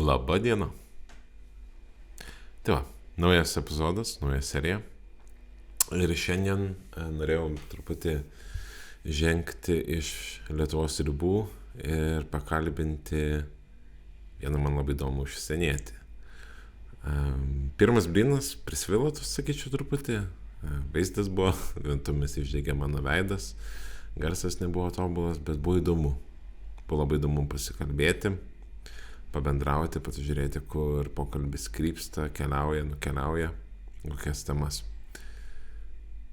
Labą dieną. Tai va, naujas epizodas, nauja serija. Ir šiandien norėjau truputį žengti iš Lietuvos ribų ir pakalbinti vieną man labai įdomų užsienietį. Pirmas blynas prisvilotus, sakyčiau, truputį. Vaizdas buvo, vientomis išdegė mano veidas, garsas nebuvo tobulas, bet buvo įdomu. Buvo labai įdomu pasikalbėti, pabendrauti, pasižiūrėti, kur pokalbis krypsta, keliauja, nukeliauja, kokias temas.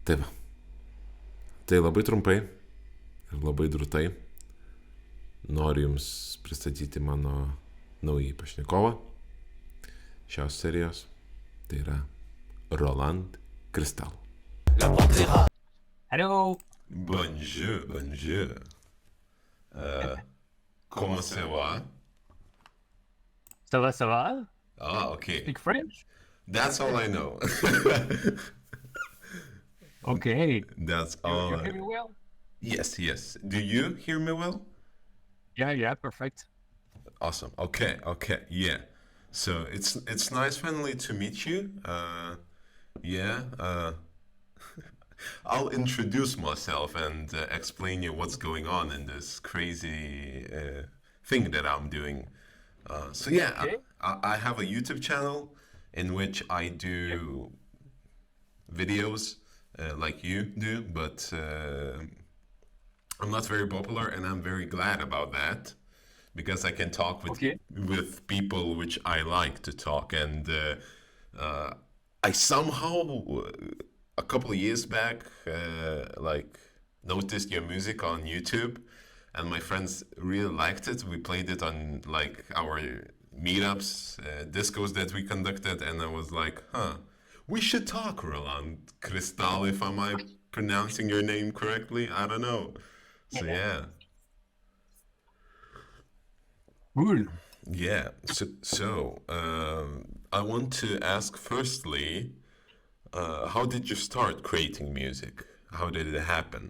Tai va. Tai labai trumpai ir labai drūtai noriu Jums pristatyti mano naują pašnekovą šios serijos. Tai yra Roland Cristal. Hello. Bonjour, bonjour. Comment ça va? Ça va? Ah, okay. Speak French? That's all I know. Okay. That's You all. hear me well? Yes, yes. Do you hear me well? Yeah, perfect. Awesome. Okay, yeah. So it's nice finally to meet you. I'll introduce myself and explain you what's going on in this crazy thing that I'm doing. Okay. I have a YouTube channel in which I do videos like you do, but I'm not very popular, and I'm very glad about that because I can talk with people which I like to talk. And I somehow a couple of years back noticed your music on YouTube, and my friends really liked it. We played it on like our meetups, discos that we conducted, and I was like, we should talk, Roland Cristal, if am I pronouncing your name correctly? I don't know. So yeah. Cool. Yeah. So I want to ask firstly, how did you start creating music? How did it happen?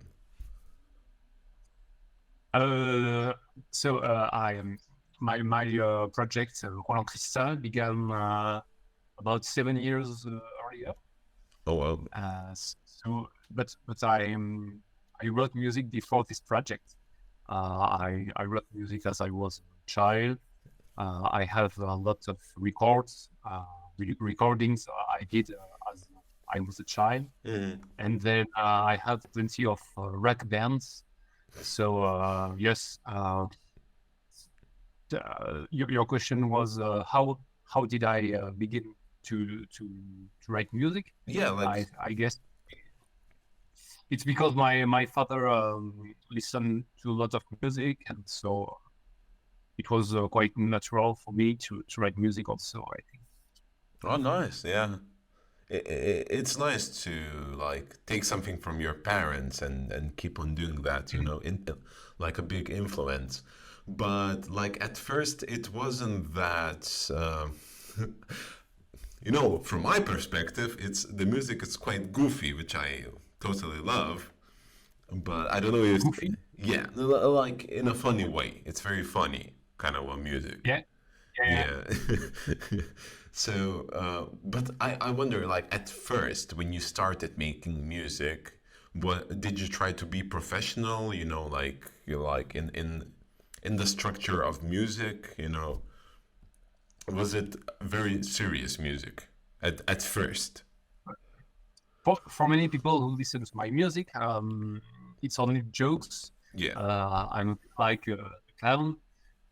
I my project Roland Cristal began about 7 years earlier. Oh well. But I wrote music before this project. I wrote music as I was a child. I have a lot of recordings I did as I was a child, and then I had plenty of rock bands. So yes, your question was how did I begin to write music? Yeah, I guess it's because my father listened to a lot of music, and so it was quite natural for me to write music also, I think. Oh, nice. Yeah. It's nice to like take something from your parents and keep on doing that, like a big influence. But like at first it wasn't that, from my perspective, the music is quite goofy, which I totally love. But I don't know if, Goofy? yeah, like in a funny way. It's very funny kind of a music. Yeah. Yeah. So, but I wonder, like at first, when you started making music, what did you try to be professional? Like you like in the structure of music. Was it very serious music at first? For many people who listen to my music, it's only jokes. Yeah. I'm like a clown,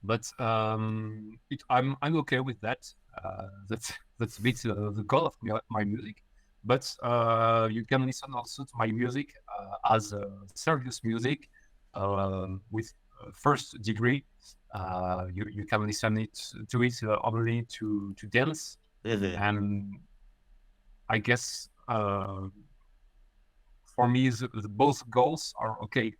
but I'm okay with that. That's a bit the goal of my music. But you can listen also to my music as serious music with first degree. You can listen to it only to dance, and I guess for me both goals are okay.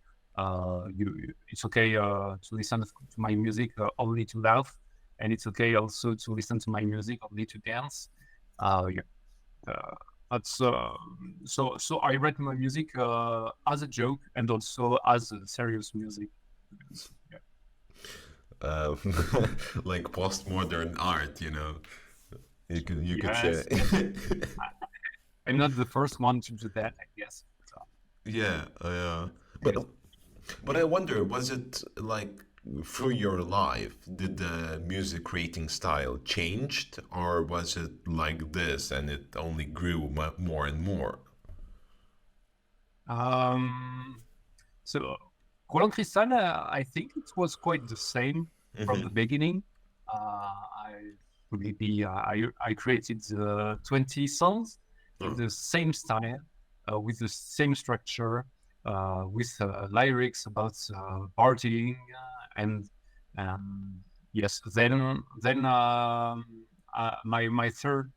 It's okay to listen to my music only to laugh, and it's okay also to listen to my music only to dance. That's so I write my music as a joke and also as a serious music. Yeah. uh, like postmodern art, you know. You could say. Yes, yes. I'm not the first one to do that, I guess. So, Yeah, but yes. but I wonder, was it like through your life, did the music creating style changed, or was it like this and it only grew more and more? Um, so Roland Cristal, I think it was quite the same from Hmm. the beginning. I maybe I created 20 songs in Oh, the same style, with the same structure, with lyrics about partying, and um, yes. Then my third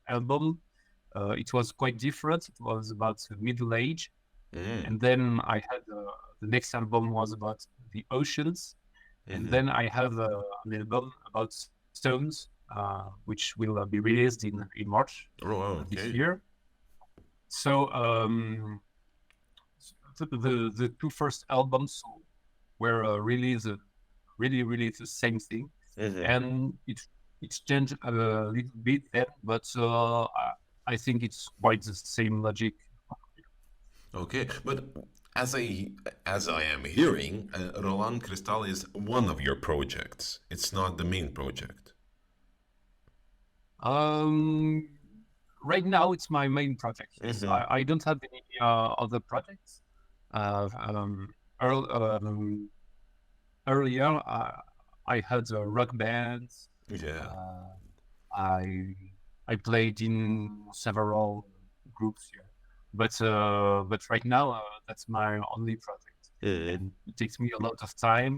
album, it was quite different. It was about middle age, mm, and then I had the next album was about the oceans, and hmm. then I have an album about stones, which will be released in March Oh, wow, this okay. year. So the two first albums were really the same thing, Hmm. and it's changed a little bit then, but I think it's quite the same logic. Okay, but as I as I am hearing, Roland Cristal is one of your projects. It's not the main project. Um, right now, it's my main project. Yes, Hmm. I don't have any other projects. Uh, um, earl, um, Earlier, I had a rock bands. Yeah. Uh, I I played in several groups here, but right now, that's my only project, Mm. and it takes me a lot of time,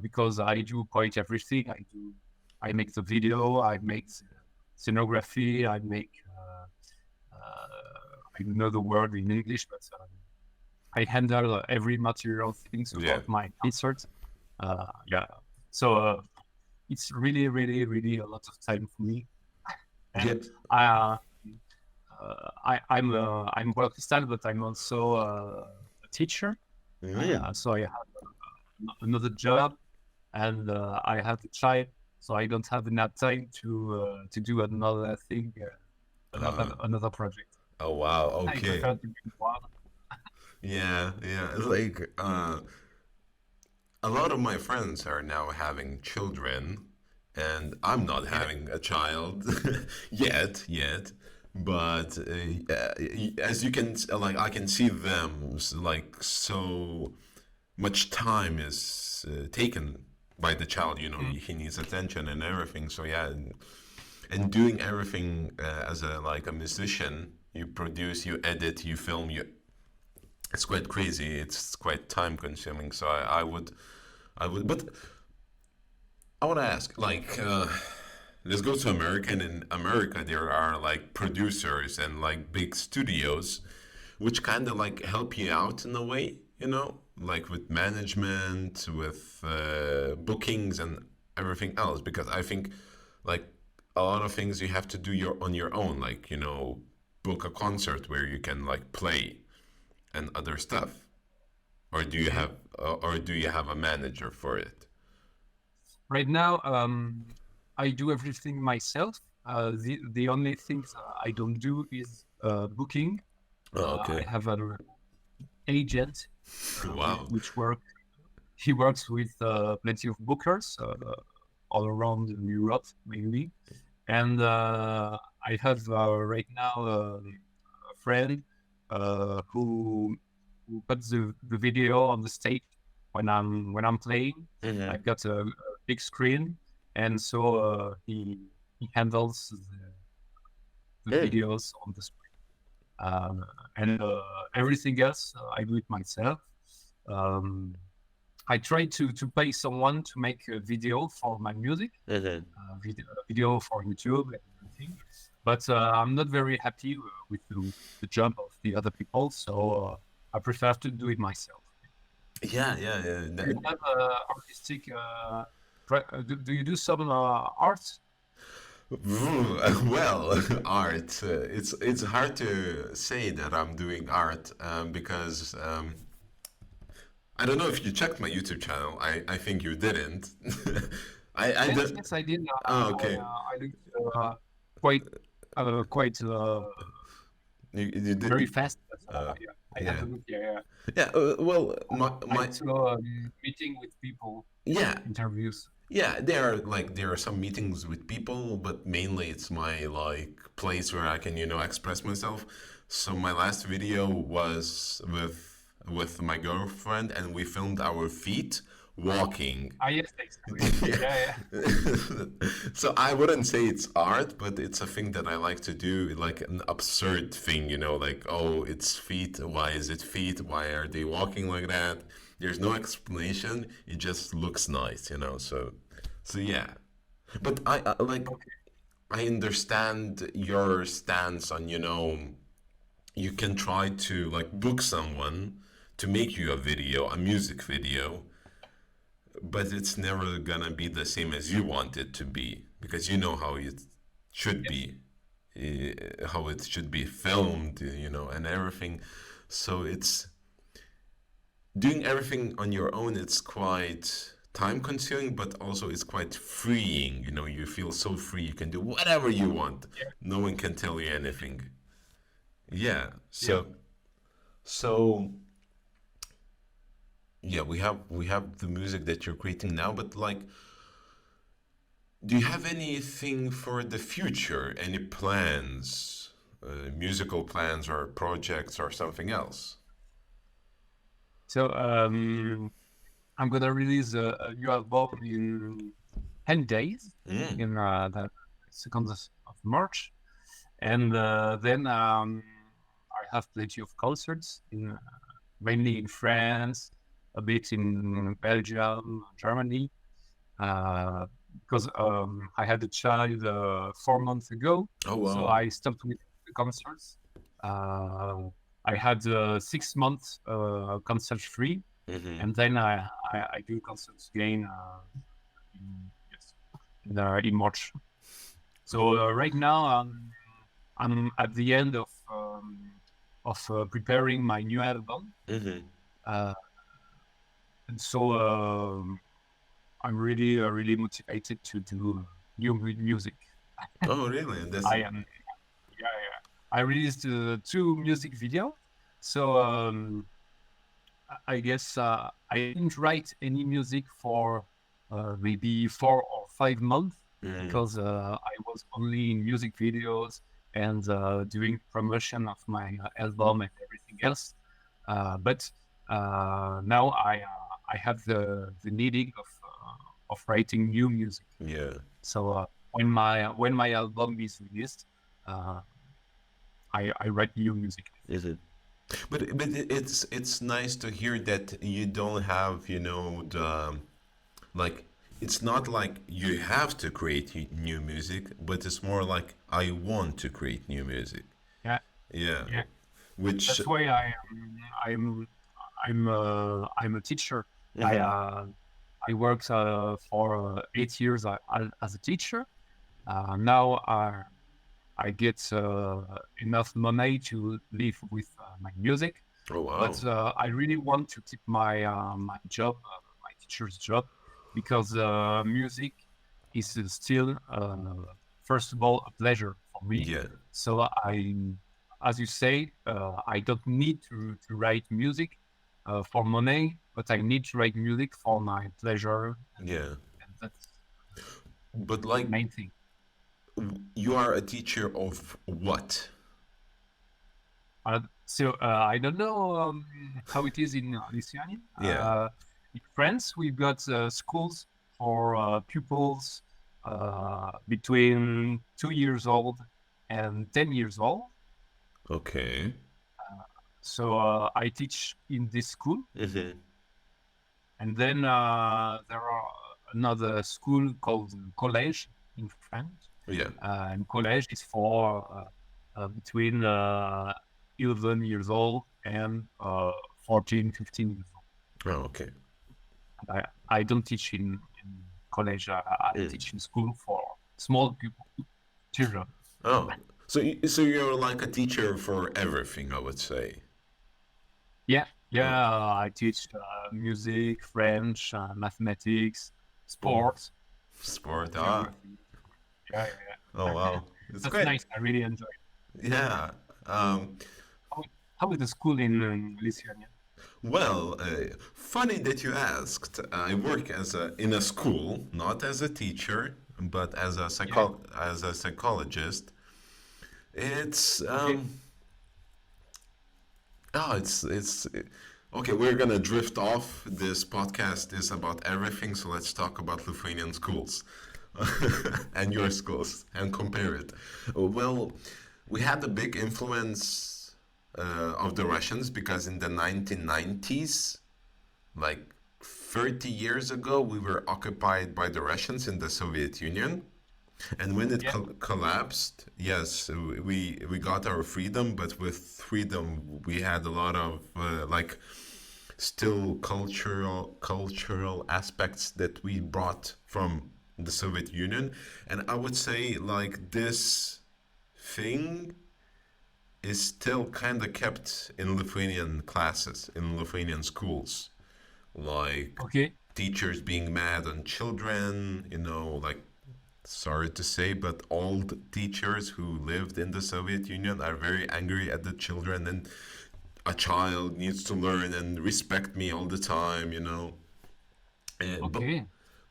because I do quite everything. I make the video, I make the scenography, I make I don't know the word in English, but I handle every material things Yeah. about my concert. Yeah, so it's really a lot of time for me, Yeah. and I'm well established, but I'm also a teacher. Mm. So I have another job, and I have a child, so I don't have enough time to do another thing, Uh, another project. oh wow. I Okay. prefer to do one. Yeah. Yeah. It's like a lot of my friends are now having children, and I'm not Yeah. having a child yet. But as you can like, I can see them like so much time is taken by the child. You know, Mm. he needs attention and everything. So yeah, and doing everything as a like a musician, you produce, you edit, you film, you it's quite crazy. It's quite time consuming. So I would, but I want to ask, like, let's go to America. And in America, there are like producers and like big studios, which kind of like help you out in a way, you know, like with management, with bookings and everything else. Because I think like a lot of things you have to do on your own, like, you know, book a concert where you can like play and other stuff. Mhm. Or do you have a manager for it? Right now, I do everything myself. The only things I don't do is booking. Oh, I okay. have an agent, Wow. which work he works with plenty of bookers all around Europe mainly, and I have right now a friend who puts the video on the stage when I'm playing. Hmm. I've got a big screen, and so he handles the Mm. videos on the screen, um, and everything else I do it myself. Um, I try to pay someone to make a video for my music, Hmm. video for YouTube and everything. But I'm not very happy with the job of the other people, so I prefer to do it myself. Yeah, yeah, yeah. Do you have artistic? Do you do some art? Well, art. It's hard to say that I'm doing art because I don't know if you checked my YouTube channel. I think you didn't. I Yes, don't. yes, I did. Oh, okay. I looked quite, quite You very did. fast. But, Uh, yeah, I had yeah. a look. Yeah, yeah. Yeah. Well, I my saw meeting with people, yeah. interviews. Yeah, there are some meetings with people, but mainly it's my like place where I can, express myself. So my last video was with my girlfriend and we filmed our feet walking. Ah, yes, exactly. Yeah. Yeah, yeah. So I wouldn't say it's art, but it's a thing that I like to do, like an absurd thing, like, oh, it's feet. Why is it feet? Why are they walking like that? There's no explanation. It just looks nice. So yeah. But I like Okay. I understand your stance on, you can try to like book someone to make you a video, a music video, but it's never gonna be the same as you want it to be because you know how it should Yes. be, how it should be filmed, and everything. So it's doing everything on your own. It's quite time consuming, but also it's quite freeing. You feel so free. You can do whatever you want. Yeah. No one can tell you anything. Yeah. Yeah. So yeah, we have the music that you're creating now, but like, do you have anything for the future? Any plans, musical plans or projects or something else? So I'm gonna release a new album in 10 days, Mm. in the 2nd of March, and then I have plenty of concerts in mainly in France, a bit in Belgium, Germany, uh, because I had a child 4 months ago, Oh so wow. I stopped with the concerts. Uh, I had 6 months concert free, Hmm. and then I do concerts again in, yes, in March. So right now I'm at the end of preparing my new album, Hmm. uh, and so I'm really really motivated to do music. Oh really? That's I am, yeah, yeah. I released 2 music videos, so I guess I didn't write any music for maybe 4 or 5 months mm, because I was only in music videos and doing promotion of my album and everything else. But now I have the needing of writing new music. yeah. So when my album is released, uh, I write new music. Is it? But it's nice to hear that you don't have, the like, it's not like you have to create new music, but it's more like I want to create new music. Yeah, Yeah. yeah. Which That's why I'm I'm a teacher. I Mhm. I worked for 8 years as a teacher. Now I get enough money to live with my music, Oh but wow. I really want to keep my job, my teacher's job, because music is still first of all a pleasure for me. Yeah. So as you say, I don't need to write music for money, but I need to write music for my pleasure, Yeah. and that's But the like, main thing. you are a teacher of what? So I don't know how it is in Lithuania. Yeah. In France, we've got schools for pupils between 2 years old and 10 years old. Okay. So I teach in this school, Hmm. and then there are another school called college in France, Yeah. and college is for between 11 years old and 14, 15 years old. Oh, okay. I don't teach in college. I Mm. teach in school for small people, children. Oh, so you're like a teacher for everything, I would say. Yeah, Oh, Yeah, I teach music, French, mathematics, oh, sports, sport. Ah, geography. Yeah, yeah, oh yeah. wow, it's That's great. nice. I really enjoy it. Yeah. Um, How, how is the school in Lithuania? well, funny that you asked. I work as a in a school, not as a teacher, but as a Yeah. psychologist. It's Okay. it's okay. We're gonna drift off. This podcast is about everything, so let's talk about Lithuanian schools and your schools and compare it. Well, we had a big influence of the Russians because in the 1990s, like 30 years ago, we were occupied by the Russians in the Soviet Union. And when it Yeah. collapsed, yes, we got our freedom, but with freedom we had a lot of like still cultural aspects that we brought from the Soviet Union, and I would say like this thing is still kind of kept in Lithuanian classes, in Lithuanian schools, like Okay. teachers being mad on children, like sorry to say, but old teachers who lived in the Soviet Union are very angry at the children, and a child needs to learn and respect me all the time. And, Okay.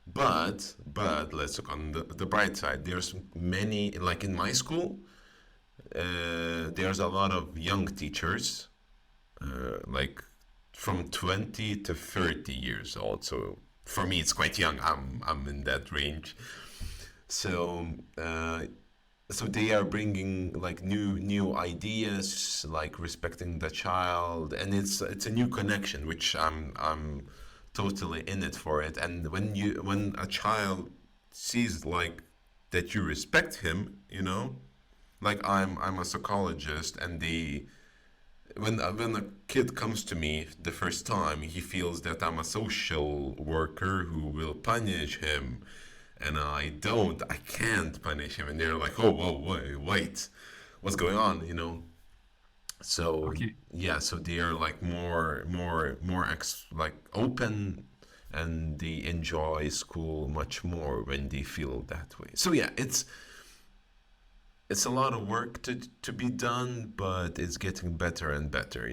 but let's look on the bright side. There's many, like in my school, there's a lot of young teachers, like from 20 to 30 years old. So for me, it's quite young. I'm in that range. So so they are bringing like new ideas, like respecting the child, and it's a new connection, which I'm totally in it for it. And when a child sees like that you respect him, like I'm a psychologist, and when a kid comes to me the first time, he feels that I'm a social worker who will punish him, and I can't punish him, and they're like, oh, whoa, wait, what's going on, So Okay. yeah, so they are like like open, and they enjoy school much more when they feel that way. So yeah, it's a lot of work to be done, but it's getting better and better.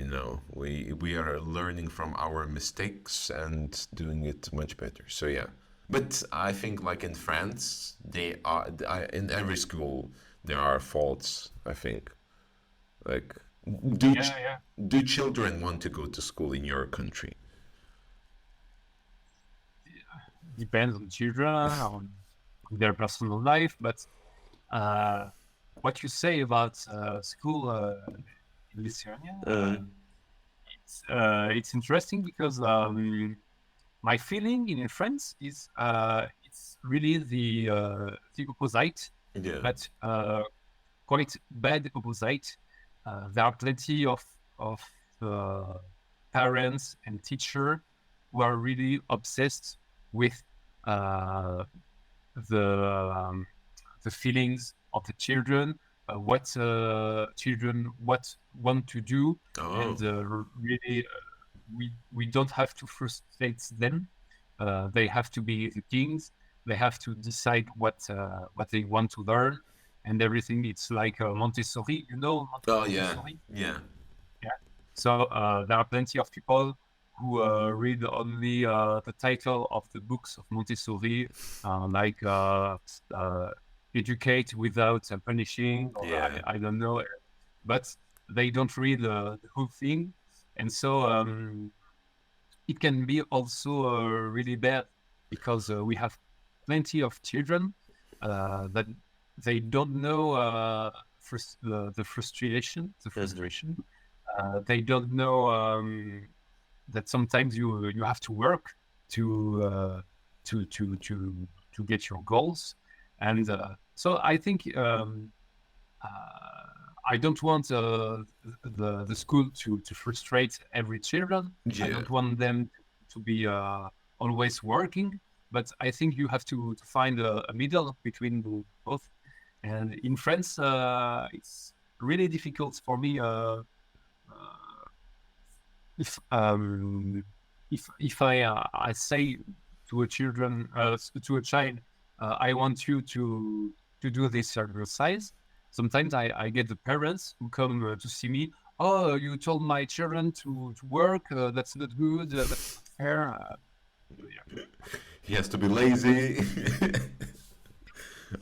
We are learning from our mistakes and doing it much better. So yeah. But I think like in France, in every school there are faults, I think. Like do Yeah, yeah. do children want to go to school in your country? Depends on children, on their personal life, but uh, what you say about school in Lithuania, it's interesting because my feeling in France is it's really the opposite, Yeah. but quite bad opposite. There are plenty of uh, parents and teacher who are really obsessed with uh, the um, the feelings of the children, what children what want to do, Oh. and really we don't have to frustrate them. They have to be the kings. They have to decide what they want to learn, and everything. It's like Montessori, Oh yeah. Montessori. Yeah. Yeah. So there are plenty of people who read only the title of the books of Montessori, like educate without punishing, or Yeah. I don't know, but they don't read the whole thing, and so it can be also really bad because we have plenty of children that they don't know the frustration, Mhm. they don't know that sometimes you have to work to uh, to get your goals, and so I think I don't want the school to frustrate every children. I Yeah. don't want them to be always working, but I think you have to find a middle between both. And in France, it's really difficult for me if I say to a children to a child, I want you to do this exercise. Sometimes I get the parents who come to see me. Oh, you told my children to work. That's not good. That's not fair. Yeah. He has to be lazy.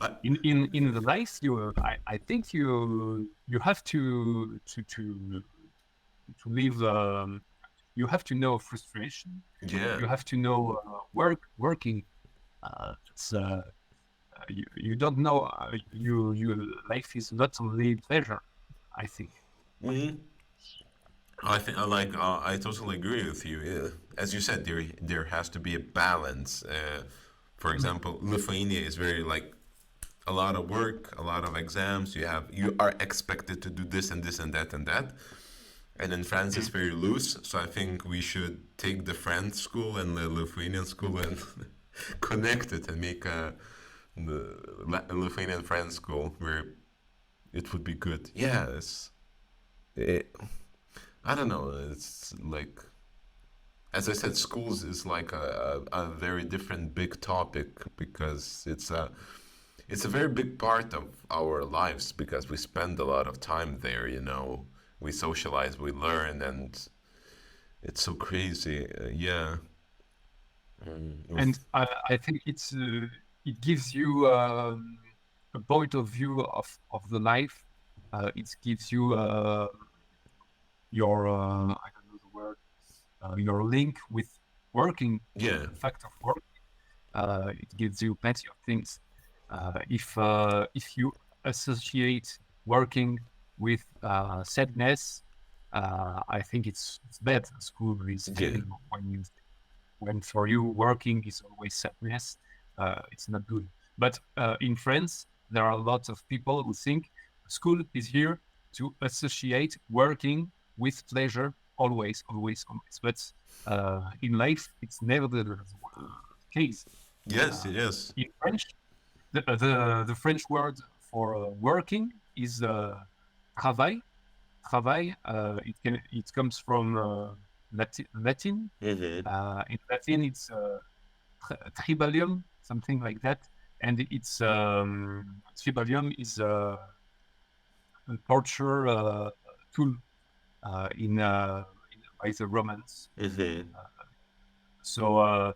I- In the life, I think you have to live. You have to know frustration. yeah. You have to know working. It's you don't know. Your life is not only pleasure. I think. Mhm. I think I totally agree with you. Yeah. As you said, there has to be a balance. For Mm. example, Lithuania is very like a lot of work, a lot of exams. You are expected to do this and this and that and that. And in France, it's Mm. very loose. So I think we should take the French school and the Lithuanian school and connect it and make a Lithuanian French school where it would be good. Yeah, it, I don't know. It's like, as I said, schools is like a very different big topic because it's a very big part of our lives because we spend a lot of time there. We socialize, we learn, and it's so crazy. Yeah. And With I think it gives you a point of view of the life. It gives you your I don't know the word, your link with working, yeah, the fact of work. It gives you plenty of things. If you associate working with sadness, I think it's bad. School is yeah, failing when for you working is always sadness. It's not good. But in France, there are lots of people who think school is here to associate working with pleasure always, always, always. But in life, it's never the case. yes, Uh, yes. in French, the French word for working is travail. Travail. It comes from Latin. Hmm. In Latin, it's tribalium, something like that, and it's tribalium is a torture tool by the Romans. Hmm. So uh,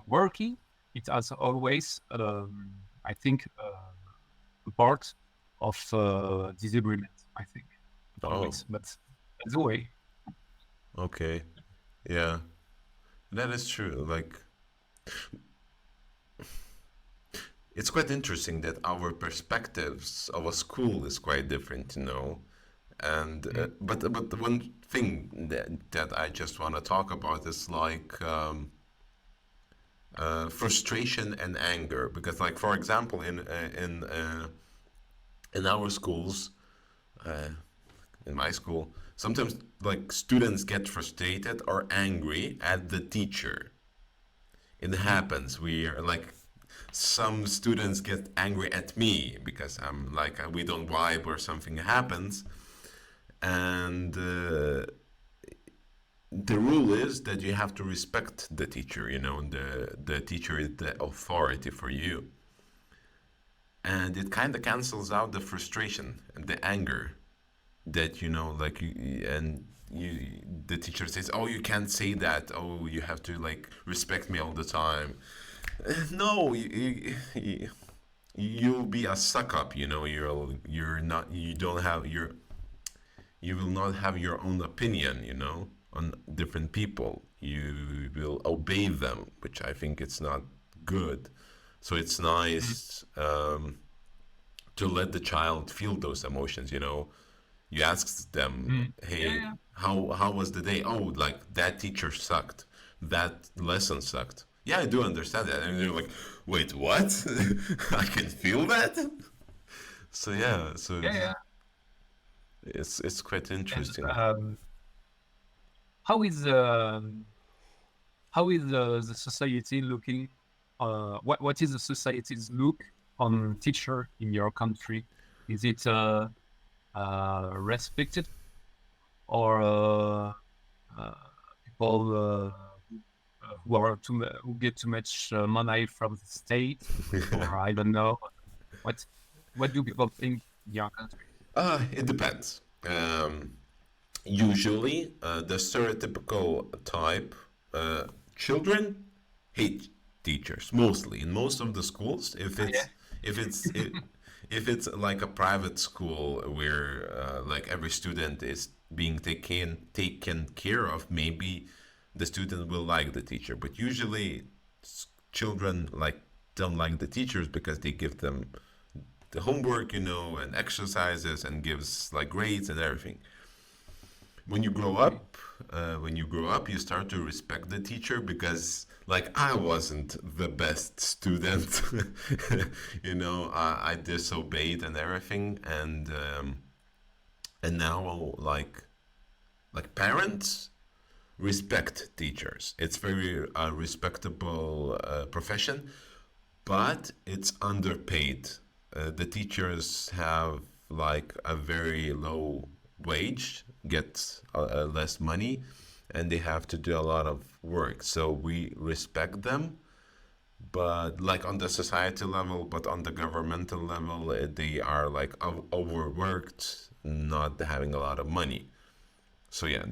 working, it has always, I think, a part of disagreement. I think Oh, always, but that's the way. okay. Yeah, that is true. Like, it's quite interesting that our perspectives of a school is quite different. And Mm. but the one thing that I just want to talk about is like frustration and anger because like for example in our schools uh, in my school sometimes like students get frustrated or angry at the teacher. It Mm. happens. We are like some students get angry at me because I'm like we don't vibe or something happens, and the rule is that you have to respect the teacher. The teacher is the authority for you, and it kind of cancels out the frustration and the anger that like and you the teacher says, oh, you can't say that, oh, you have to like respect me all the time. No, you'll be a suck up. You're not. You will not have your own opinion. On different people. You will obey them, which I think it's not good. So it's Mm. nice to let the child feel those emotions. You ask them, Mm. Yeah, hey, yeah, how was the day? Oh, like that teacher sucked. That lesson sucked. Yeah, I do understand that. And they're like, wait, what? I can feel that? So yeah, so yeah, yeah. it's quite And interesting. how is the society looking? What is the society's look on teacher in your country? Is it respected? or uh, people who get too much money from the state, or I don't know. What what do people think in your country? It depends. Usually, the stereotypical type, children hate teachers mostly in most of the schools. Yeah. If it's if it's like a private school where like every student is being taken care of, maybe the student will like the teacher. But usually, children like don't like the teachers because they give them the homework, and exercises and gives like grades and everything. When you grow Okay. up, you start to respect the teacher because, like, I wasn't the best student. I disobeyed and everything, and now like parents respect teachers. It's very respectable profession, but it's underpaid. The teachers have like a very low wage, get less money, and they have to do a lot of work. So we respect them, but like on the society level, but on the governmental level, they are like overworked, not having a lot of money. So yeah,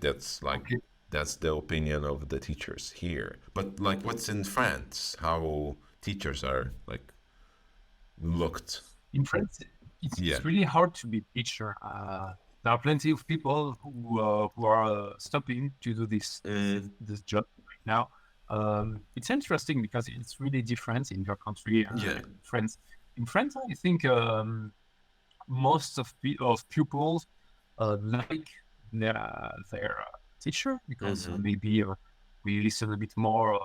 Okay. that's the opinion of the teachers here. But like, what's in France? How teachers are like looked? In France, Yeah. it's really hard to be teacher. There are plenty of people who are stopping to do Mm, this job right now. It's interesting because it's really different in your country yeah. and France. In France, I think most of pupils like their teacher because Mm-hmm. maybe we listen a bit more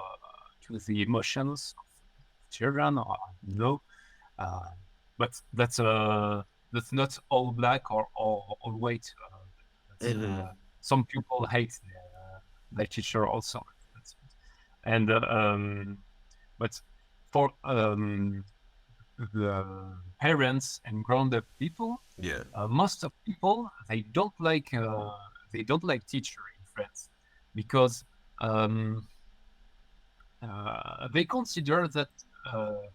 to the emotions of children, or you know. Uh, but that's not all black or all white. Mm-hmm. Some people hate their teacher also. That's, and but for the parents and grown-up people, Yeah. most of people they don't like teacher in France because um, they consider that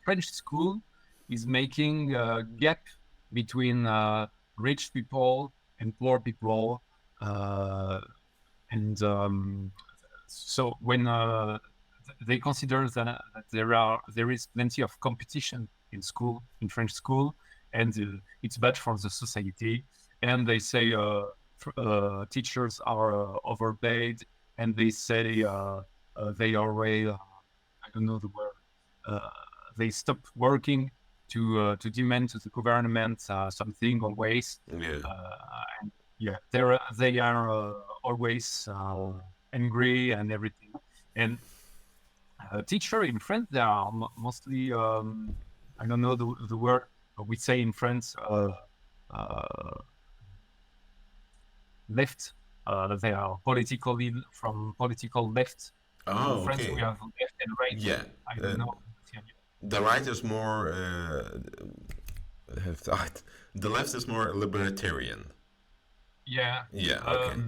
French school is making a gap between rich people and poor people, uh, and so when they consider that there is plenty of competition in school in French school, and it's bad for the society, and they say teachers are overpaid, and they say they are way I don't know the word. Uh, they stopped working to demand to the government something always. Yeah. Uh, and yeah, they are always angry and everything. And teacher in France, they are mostly I don't know the word we say in France. Uh, Left. They are politically from political left. In Oh, France, we okay. have left and right. Yeah. I Uh, don't know. the right is more. Have thought. The left is more libertarian. Yeah, Yeah. Okay.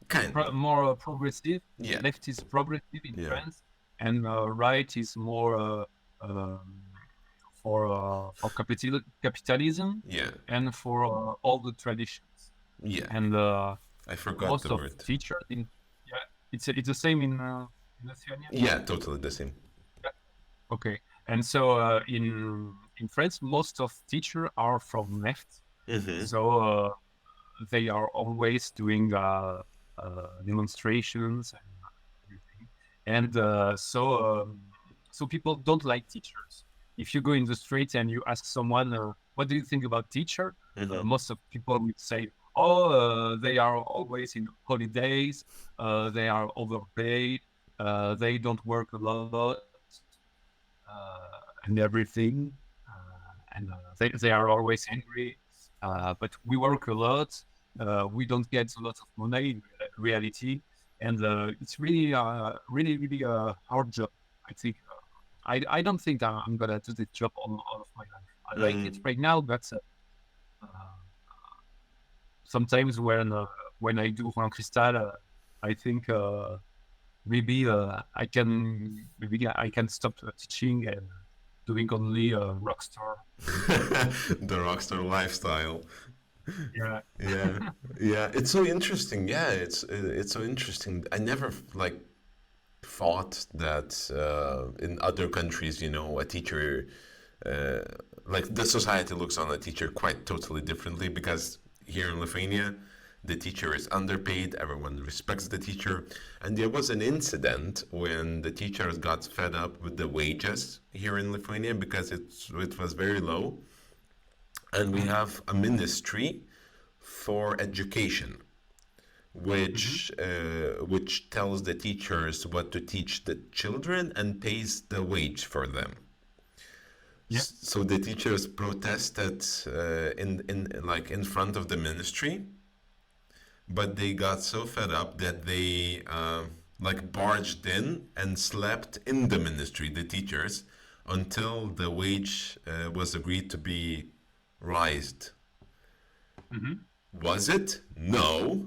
Kind of. more progressive. Yeah. Left is progressive in Yeah. France, and right is more for capitalism Yeah. and for all the traditions. Yeah. And I forgot most the of word. teachers in yeah, it's the same in Lithuania. Yeah. Totally the same. Yeah. Okay, and so in France, most of teachers are from left, Mm-hmm. so they are always doing demonstrations and everything, and so people don't like teachers. If you go in the street and you ask someone, "What do you think about teacher?" Mm-hmm. Most of people would say, "Oh, they are always in holidays. They are overpaid. They don't work a lot, and everything. And they are always angry. But we work a lot. We don't get a lot of money in reality, and it's really a hard job. I think. I don't think I'm gonna do this job all of my life. I like it Mm-hmm. right now, but uh, sometimes when when I do Roland Cristal, I think maybe I can stop teaching and doing only rockstar. The rockstar lifestyle. Yeah. Yeah, yeah. It's so interesting. Yeah, it's so interesting. I never like thought that in other countries, you know, a teacher, uh, like the society looks on a teacher quite totally differently because here in Lithuania, the teacher is underpaid, everyone respects the teacher. And there was an incident when the teachers got fed up with the wages here in Lithuania because it was very low. And we have a ministry for education Hmm. which tells the teachers what to teach the children and pays the wage for them. Yeah. So the teachers protested in like in front of the ministry, but they got so fed up that they like barged in and slept in the ministry, the teachers, until the wage was agreed to be raised. Hmm. Was it? No,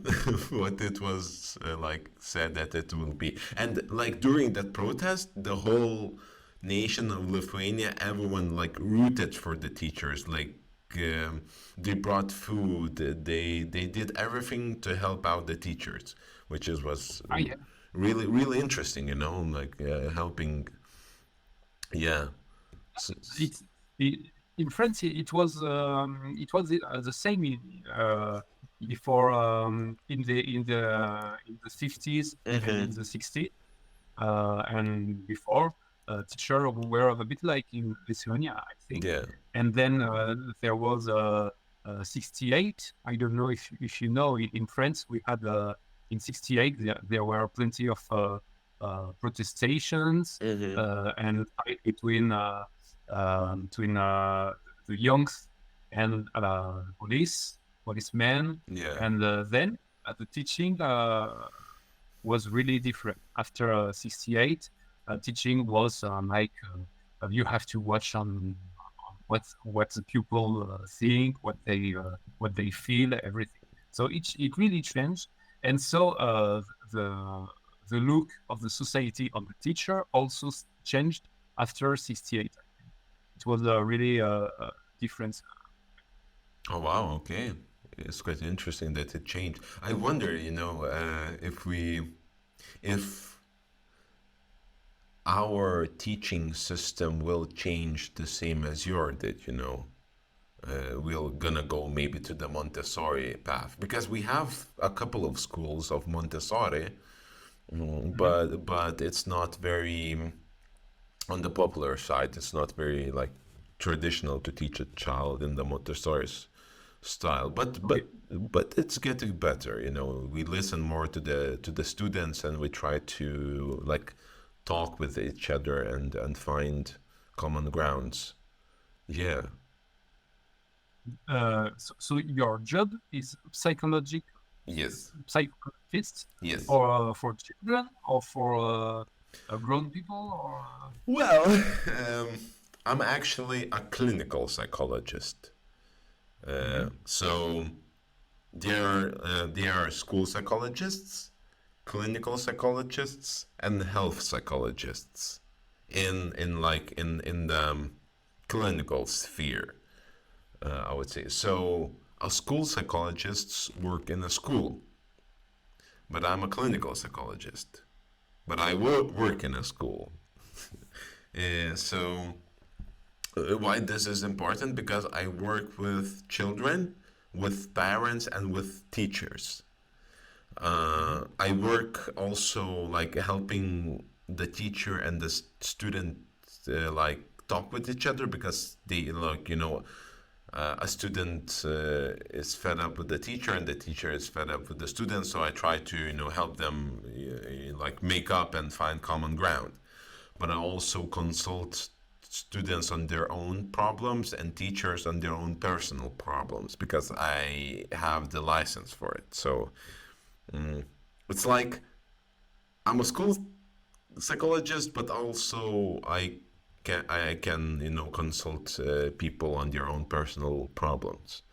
but it was like said that it will be. And like during that protest, the whole nation of Lithuania, everyone like rooted for the teachers. Like they brought food, they did everything to help out the teachers, which is was Yeah. really interesting. You know, like helping. Yeah. It's it, in France. It was the same before in the 50s and in Hmm. the 60s and before. Teachers were a bit like in Lithuania, I think. Yeah. And then there was 68. I don't know if you know, in France we had in 68 there were plenty of protestations Hmm. and fight between the youngs and policemen, Yeah. and then the teaching was really different after 68. Teaching was like you have to watch on what the pupil think, what they feel, everything. So it really changed, and so the look of the society on the teacher also changed after 68. It was a really different. Oh wow, okay. It's quite interesting that it changed. I wonder, you know, if our teaching system will change the same as your did, you know. We're gonna go maybe to the Montessori path because we have a couple of schools of Montessori, Mhm. but it's not very on the popular side. It's not very like traditional to teach a child in the Montessori style, Okay. but it's getting better. You know, we listen more to the students and we try to like talk with each other and find common grounds. Yeah. So your job is Yes. psychologist, Yes. or for children, or for grown people, or Well, um, I'm actually a clinical psychologist. Mhm. So there are school psychologists, clinical psychologists, and health psychologists in the clinical sphere. I would say so. A school psychologists work in a school, but I'm a clinical psychologist. But I work in a school. So why this is important? Because I work with children, with parents, and with teachers. Mhm. I work also like helping the teacher and the student like talk with each other because they like you know a student is fed up with the teacher and the teacher is fed up with the student. So I try to you know help them like make up and find common ground. But I also consult students on their own problems and teachers on their own personal problems because I have the license for it. So it's like I'm a school psychologist, but also I can you know consult people on their own personal problems.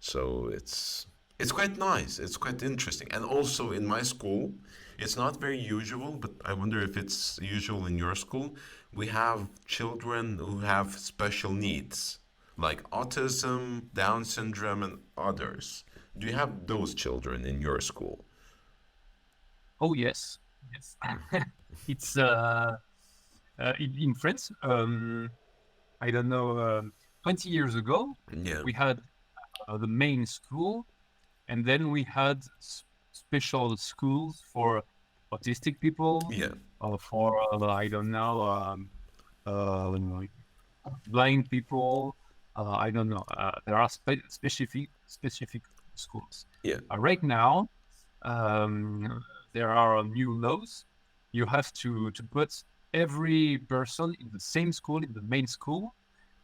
So It's quite nice. It's quite interesting. And also in my school, it's not very usual, but I wonder if it's usual in your school. We have children who have special needs, like autism, Down syndrome, and others. Do you have those children in your school? Oh yes, yes. It's in France. I don't know. 20 years ago, Yeah. we had the main school, and then we had special schools for autistic people, Yeah. or for I don't know, like blind people. I don't know. There are specific schools. Yeah. Right now, there are new laws. You have to put every person in the same school, in the main school,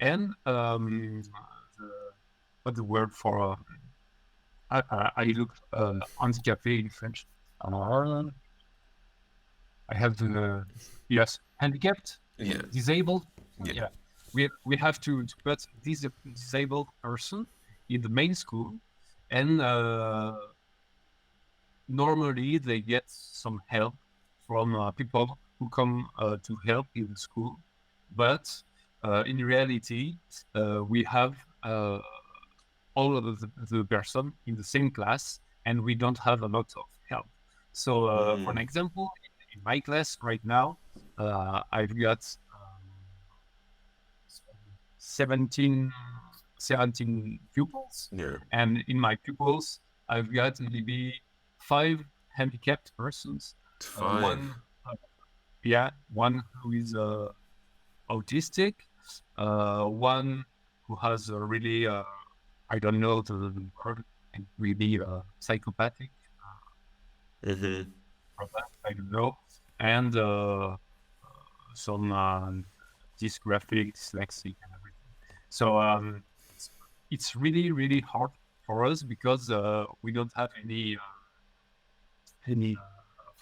and the, what's the word for? I look handicapé in French. I have the yes, handicapped, Yeah. disabled. Yeah. Yeah, we have to put this disabled person in the main school, and normally they get some help from people who come to help in the school, but in reality, we have all of the person in the same class, and we don't have a lot of help. So, for an Mm. example, in my class right now, I've got 17, 17 pupils, Yeah. and in my pupils, I've got maybe five handicapped persons. Five. One, yeah, one who is autistic, one who has a really, I don't know the word, and really psychopathic Mm-hmm. problem, I don't know, and some dysgraphic, dyslexic, and everything. So it's really, really hard for us because we don't have any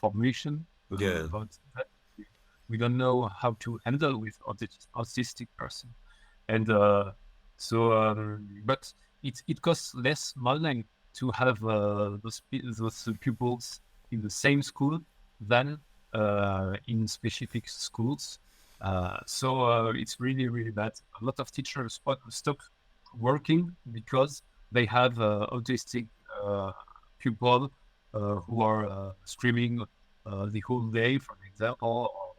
formation Yeah. about that. We don't know how to handle with autistic person, and but it costs less money to have those pupils in the same school than in specific schools. It's really really bad. A lot of teachers stop working because they have autistic people who are screaming the whole day, for example. Or,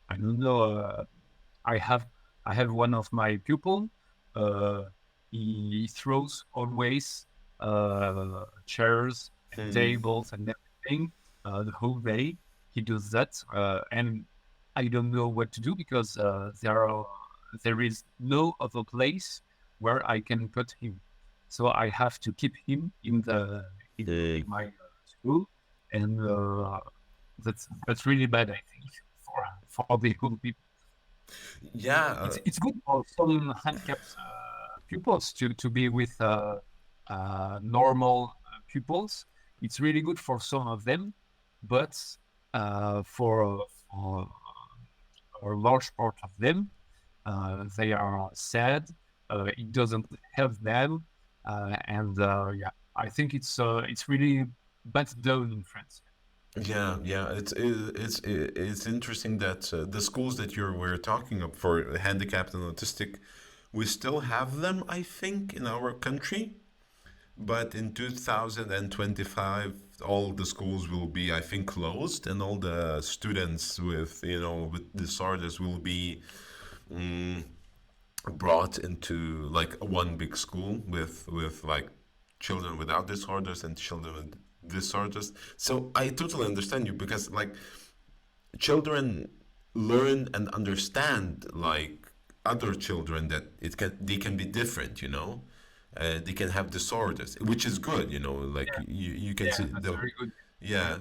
I don't know. I have I have one of my pupil. Uh, he throws always chairs and Hmm. tables and everything the whole day. He does that, and I don't know what to do because there is no other place where I can put him. So I have to keep him in Hmm. my school, and that's really bad. I think for the whole people. Yeah. It's good for some handicapped pupils to be with normal pupils. It's really good for some of them, but for a large part of them, they are sad. It doesn't help them, and yeah, I think it's really bad done in France. Yeah, yeah, it's interesting that the schools that you were talking of for handicapped and autistic, we still have them, I think, in our country. But in 2025, all the schools will be, I think, closed, and all the students with, with disorders will be mm, brought into like one big school with like children without disorders and children with disorders. So I totally understand you because like children learn and understand like other children that they can be different, they can have disorders, which is good, like you can Yeah, see that's the very good. yeah.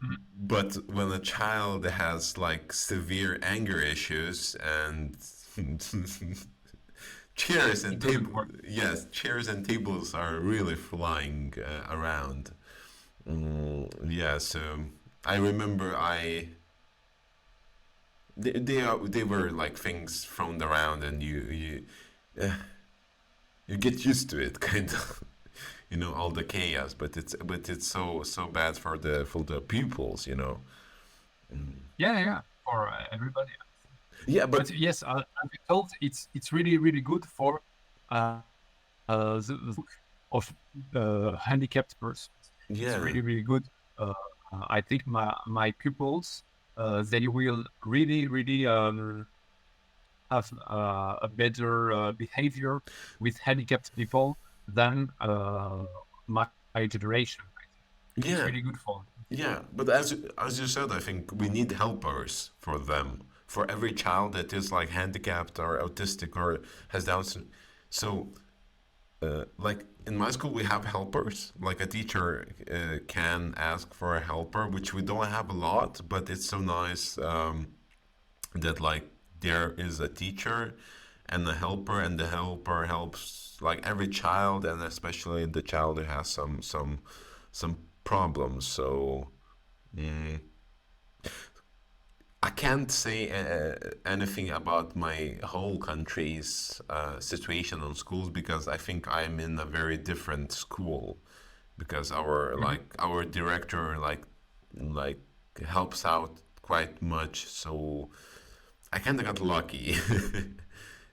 Mhm. But when a child has like severe anger issues and chairs It and doesn't table work. yes, chairs and tables are really flying around. Yeah, so I remember they were like things thrown around, and you get used to it, kind of. all the chaos, but it's so bad for the pupils, Yeah, yeah, for everybody. Yeah, but But yes, as you told, it's really really good for the look of handicapped persons. It's yeah, really really good. Uh, I think my pupils they will really really have a better behavior with handicapped people than my generation. I think it's yeah, really good for them. yeah. But as you said, I think we need helpers for them, for every child that is like handicapped or autistic or has Down syndrome. So like in my school, we have helpers. Like a teacher can ask for a helper, which we don't have a lot, but it's so nice that like there is a teacher and a helper, and the helper helps like every child, and especially the child who has some problems. So mm, I can't say anything about my whole country's situation on schools because I think I'm in a very different school because Mhm. our director like helps out quite much. So I kind of got lucky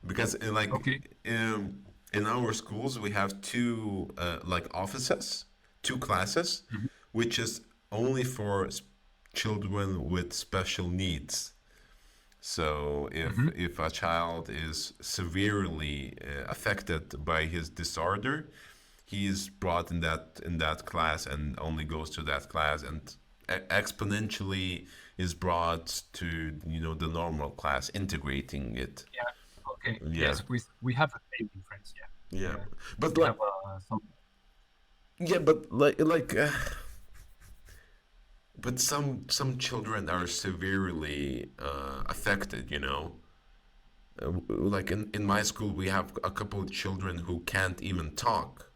because Okay. in our schools we have two like offices, two classes, Mhm. which is only for children with special needs. So Mhm. if a child is severely affected by his disorder, he is brought in that class and only goes to that class, and exponentially is brought to the normal class, integrating it. Yeah. Okay. Yeah, Yes, we have the same difference. Yeah. yeah, Yeah. but We like have some. yeah, but some children are severely affected. Like in my school, we have a couple of children who can't even talk,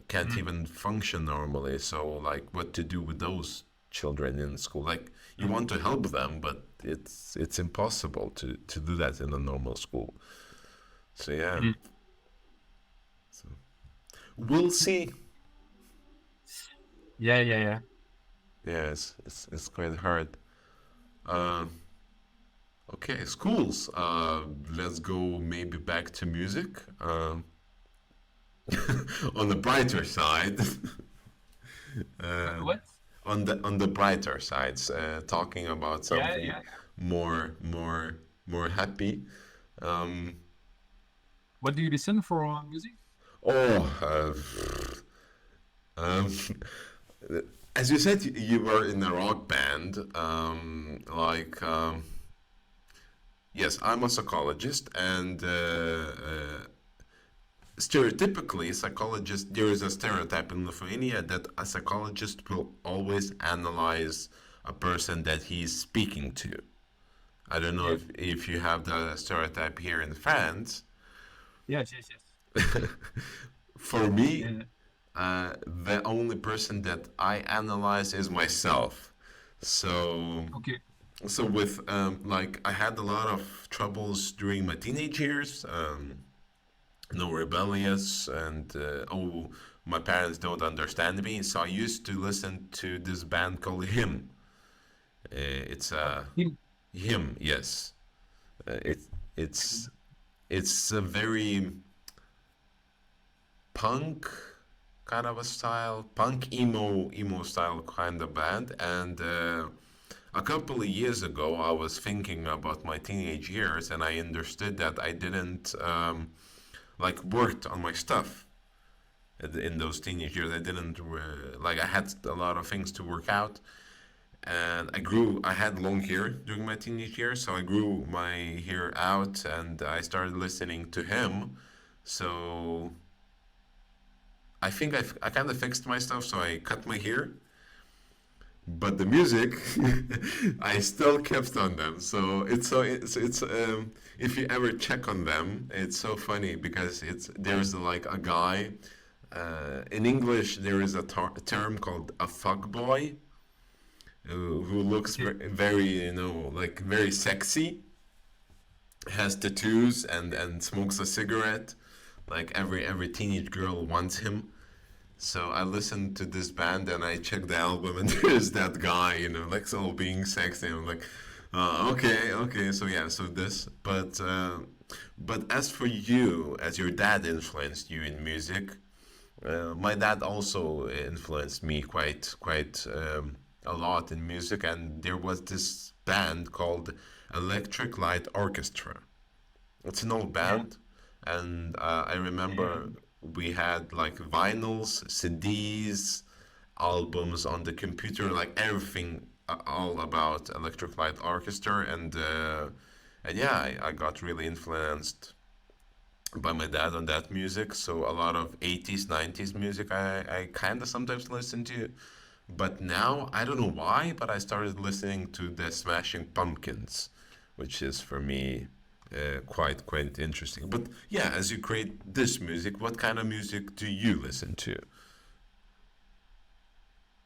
can't Mhm. even function normally. So, like, what to do with those children in school? Like, you Mhm. want to help them, but it's impossible to do that in a normal school. So yeah, Mhm. so we'll see. Yeah. Yeah. Yeah. Yeah, it's quite hard. Uh, okay, schools. Let's go maybe back to music. On the brighter side. What? On the brighter sides, talking about Yeah. something Yeah. more happy. Um, What do you listen for music? oh, um, as you said, you were in a rock band. Yes, I'm a psychologist, and stereotypically, psychologist. There is a stereotype in Lithuania that a psychologist will always analyze a person that he's speaking to. I don't know Yeah. if you have the stereotype here in France. Yes. Yes. Yes. For me, Yeah. the only person that I analyze is myself. So, Okay. so with like I had a lot of troubles during my teenage years. No rebellious and my parents don't understand me. So I used to listen to this band called Him. It's a Him. Him, yes. It Okay. it's it's a very punk kind of a style, punk emo style kind of band. And a couple of years ago, I was thinking about my teenage years, and I understood that I didn't like worked on my stuff in those teenage years. I didn't like I had a lot of things to work out, and I had long hair during my teenage years, so I grew my hair out, and I started listening to him. So I think I kind of fixed my stuff, so I cut my hair. But the music, I still kept on them. So it's if you ever check on them, it's so funny because there's like a guy. In English, there is a term called a fuck boy who looks Okay. very like very sexy, has tattoos and smokes a cigarette. Like every teenage girl wants him. So I listened to this band and I checked the album and there's that guy, like so being sexy. I'm like, okay, okay. So yeah, so this, but as for you, as your dad influenced you in music, my dad also influenced me quite a lot in music, and there was this band called Electric Light Orchestra. It's an old Yeah. band, and I Yeah. remember we had like vinyls, CDs, albums on the computer, like everything all about Electric Light Orchestra, and yeah, I got really influenced by my dad on that music. So a lot of 80s, 90s music I kind of sometimes listen to. But now, I don't know why, but I started listening to the Smashing Pumpkins, which is for me quite interesting. But yeah, as you create this music, what kind of music do you listen to?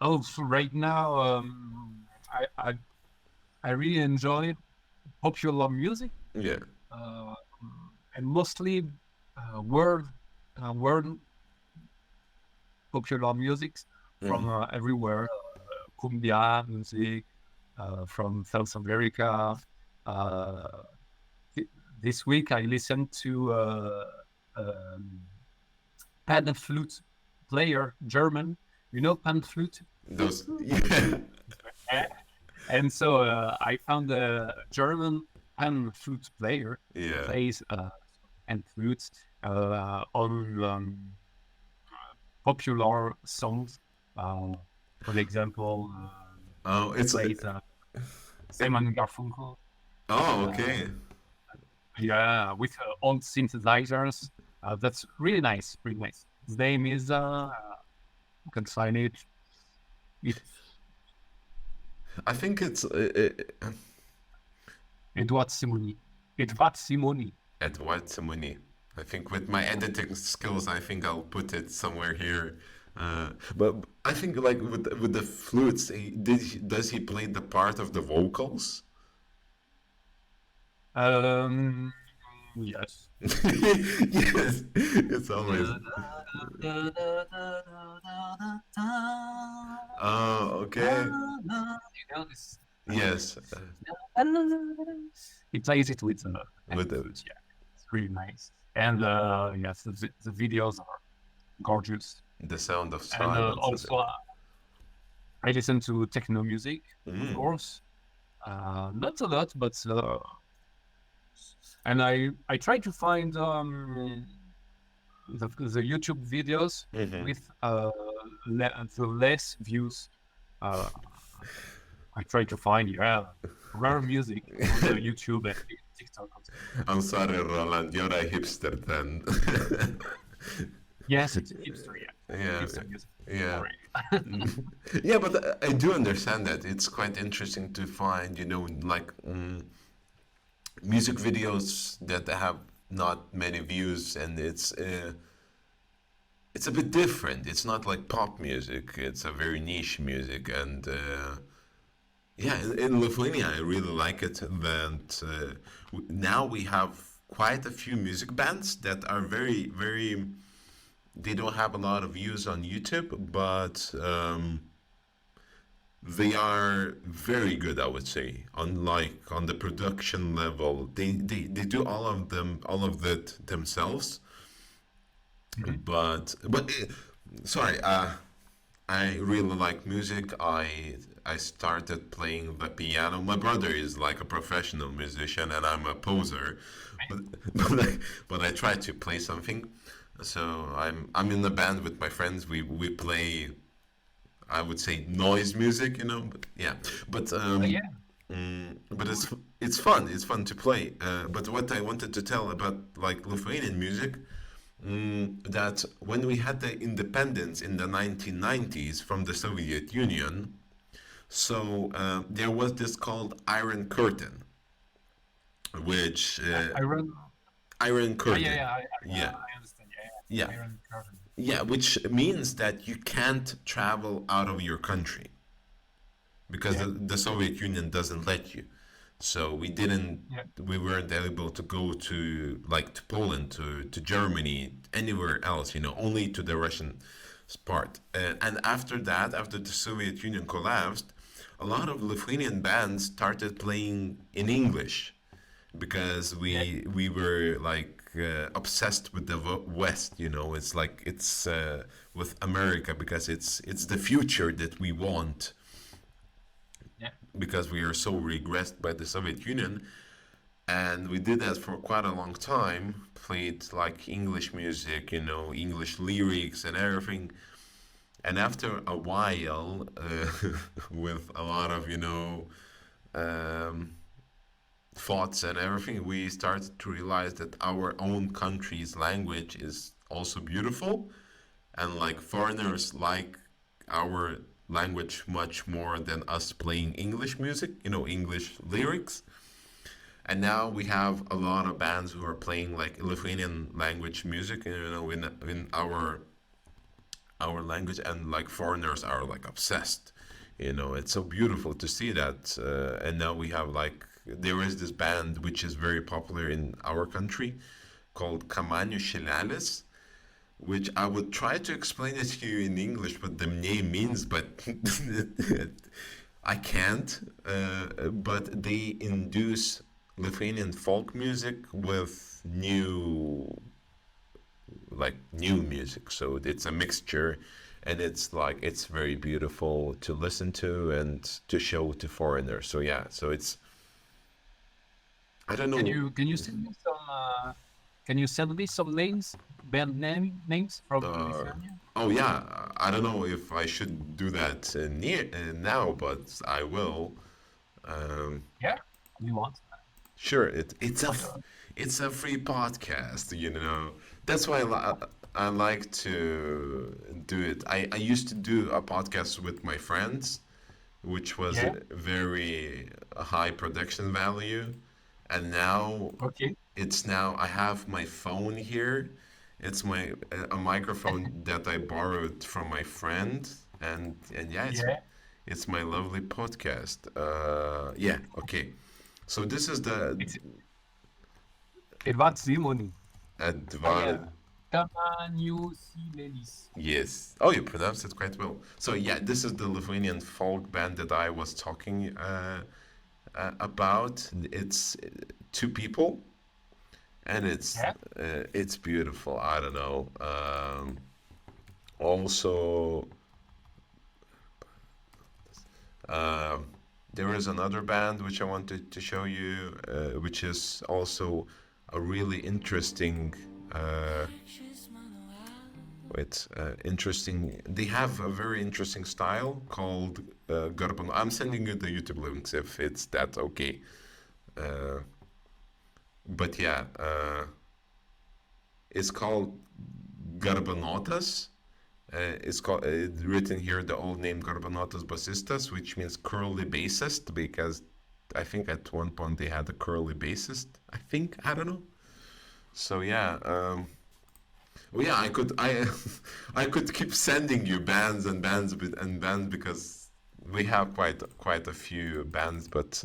Oh, so right now, I, I I really enjoy popular music, Yeah. uh, and mostly world world popular music from Hmm. everywhere. Cumbia music from South America. Uh, th- this week I listened to um, pan flute player German. You know pan flute. Those, yeah, Eh, And so I found a German pan flute player who yeah. plays pan flutes on popular songs. Uh, for example, Oh, he it's plays it, Simon Garfunkel. oh, Uh, okay. yeah, with old synthesizers. That's really nice, really nice. His name is you can find it. It's I think it's Edward Simoni. Edward Simoni. at White Simony. I think with my editing skills, I think I'll put it somewhere here. But I think like with the flutes, does he play the part of the vocals? Um, yes. Yes, it's always. Oh, okay. You know this. Yes, He plays it with and with the flute. Yeah, it's really nice. And yes, the videos are gorgeous. the sound of And silence. also, I listen to techno music, of Mm. course. Not a lot, but and I try to find the YouTube videos Hmm. with the less views. Uh, I try to find rare music on the YouTube and TikTok. Also. I'm sorry, Roland, you're a hipster then. Yes, it's hipster. Yeah, Yeah, hipster music. yeah. Sorry. Mm. Yeah, but I do understand that. It's quite interesting to find, like music videos that have not many views, and it's a bit different. It's not like pop music. It's a very niche music, and yeah, in Lithuania, I really like it. That now we have quite a few music bands that are very. They don't have a lot of views on YouTube, but they are very good, I would say. On like on the production level, they do all of that themselves. Mhm. But sorry, I really like music. I started playing the piano. My brother is like a professional musician, and I'm a poser. But but I try to play something. So I'm in the band with my friends. We play, I would say, noise music, But yeah, but Yeah, but it's fun. It's fun to play. But what I wanted to tell about like Lithuanian music, that when we had the independence in the 1990s from the Soviet Union, so there was this called Iron Curtain, which I run. Iron Yeah. Curtain, yeah, I understand. Yeah, yeah, yeah. Iron Curtain. yeah, which means that you can't travel out of your country because Yeah, the Soviet Union doesn't let you. So yeah. we weren't able to go to like to Poland, to Germany, anywhere else, only to the Russian. part. And after that, after the Soviet Union collapsed, a lot of Lithuanian bands started playing in English because Yeah. we were like obsessed with the West. You know, it's like it's with America because it's the future that we want Yeah. because we are so regressed by the Soviet Union. And we did that for quite a long time. Played like English music, you know, English lyrics and everything. And after a while, with a lot of um, thoughts and everything, we started to realize that our own country's language is also beautiful, and like foreigners like our language much more than us playing English music, you know, English lyrics. And now we have a lot of bands who are playing like Lithuanian language music, you know, in our language, and like foreigners are like obsessed. You know, it's so beautiful to see that. And now we have like there is this band which is very popular in our country called Kamanių Šilelis, which I would try to explain it to you in English what the name means, but I can't. But they induce Lithuanian folk music with new music. So it's a mixture, and it's like it's very beautiful to listen to and to show to foreigners. So yeah, so it's I don't Can know. you send me some can you send me some names, names from Uh, Lithuania? oh yeah, I don't know if I should do that now, but I will. Um, Yeah. You want? sure, Why not? it's a free podcast, you know. That's why I like to do it. I used to do a podcast with my friends, which was Yeah. a very high production value, and now Okay. I have my phone here. It's my a microphone that I borrowed from my friend, and yeah, Yeah. it's my lovely podcast. Yeah, okay. So this is the It's advanced Simoni. Ah, yeah. advantage. Tamaniu Silelis. Yes. Oh, you pronounced it quite well. So yeah, this is the Lithuanian folk band that I was talking about. It's two people, and Yeah. it's beautiful. I don't know. Also, um, there is another band which I wanted to show you, which is also a really interesting. Uh, interesting. They have a very interesting style called Garban. I'm sending you the YouTube links if it's that okay. Uh, but yeah, it's called Garbanotas. It's called written here the old name Garbanotas Basistas, which means curly bassist, because I think at one point they had a curly bassist. I think I don't know. So yeah, well, yeah, I could keep sending you bands and bands because we have quite a few bands, but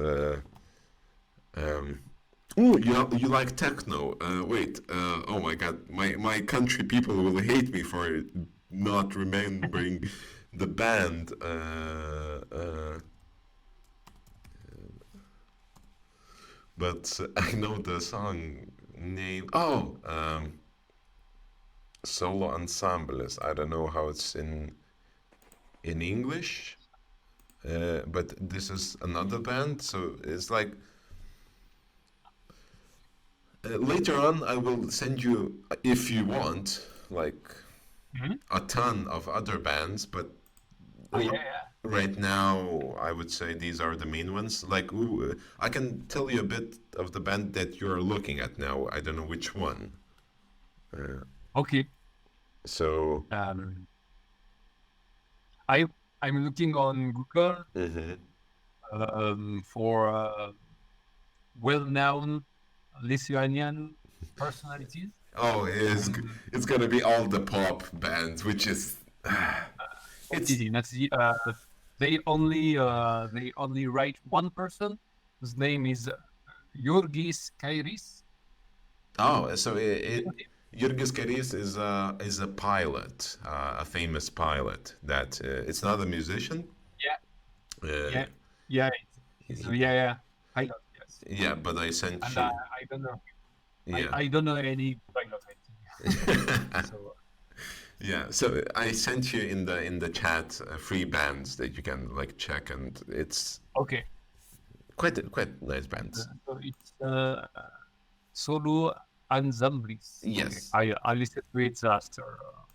um, ooh, you like techno? Wait, oh my God, my country people will hate me for not remembering the band. But I know the song name. Oh, solo ensembles. I don't know how it's in English, but this is another band. So it's like later on I will send you if you want like Mhm. a ton of other bands, but Oh, yeah, l- yeah. right now I would say these are the main ones. Like ooh, I can tell you a bit of the band that you're looking at now. I don't know which one. Uh, Okay. so. Um, I I'm looking on Google Mhm. for well-known Lithuanian personalities. Oh, Um, it's gonna be all the pop bands, which is it's easy, that's easy. They only write one person. His name is Jurgis Kairis. oh, so You know him? Jurgis Karys is a pilot, a famous pilot. That it's not a musician. Yeah, Uh, yeah, yeah. Yeah, yeah. I know. Yes, yeah, but I sent and you. I don't know. Yeah. I don't know any pilot. I think. So Yeah, so I sent you in the chat free bands that you can like check, and it's okay. quite nice bands. So it's solo ensembles. Okay, Yes, I listened to it after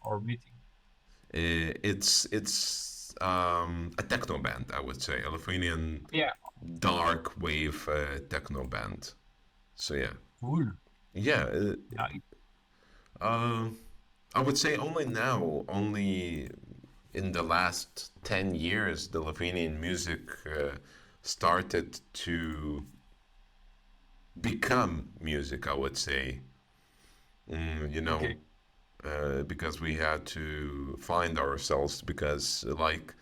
our meeting. it's a techno band, I would say, a Lithuanian Yeah, dark wave techno band. So yeah, cool. yeah. Yeah, Uh, I would say only now, only in the last 10 years, the Lithuanian music started to become music, I would say. You know, okay. because we had to find ourselves because, like,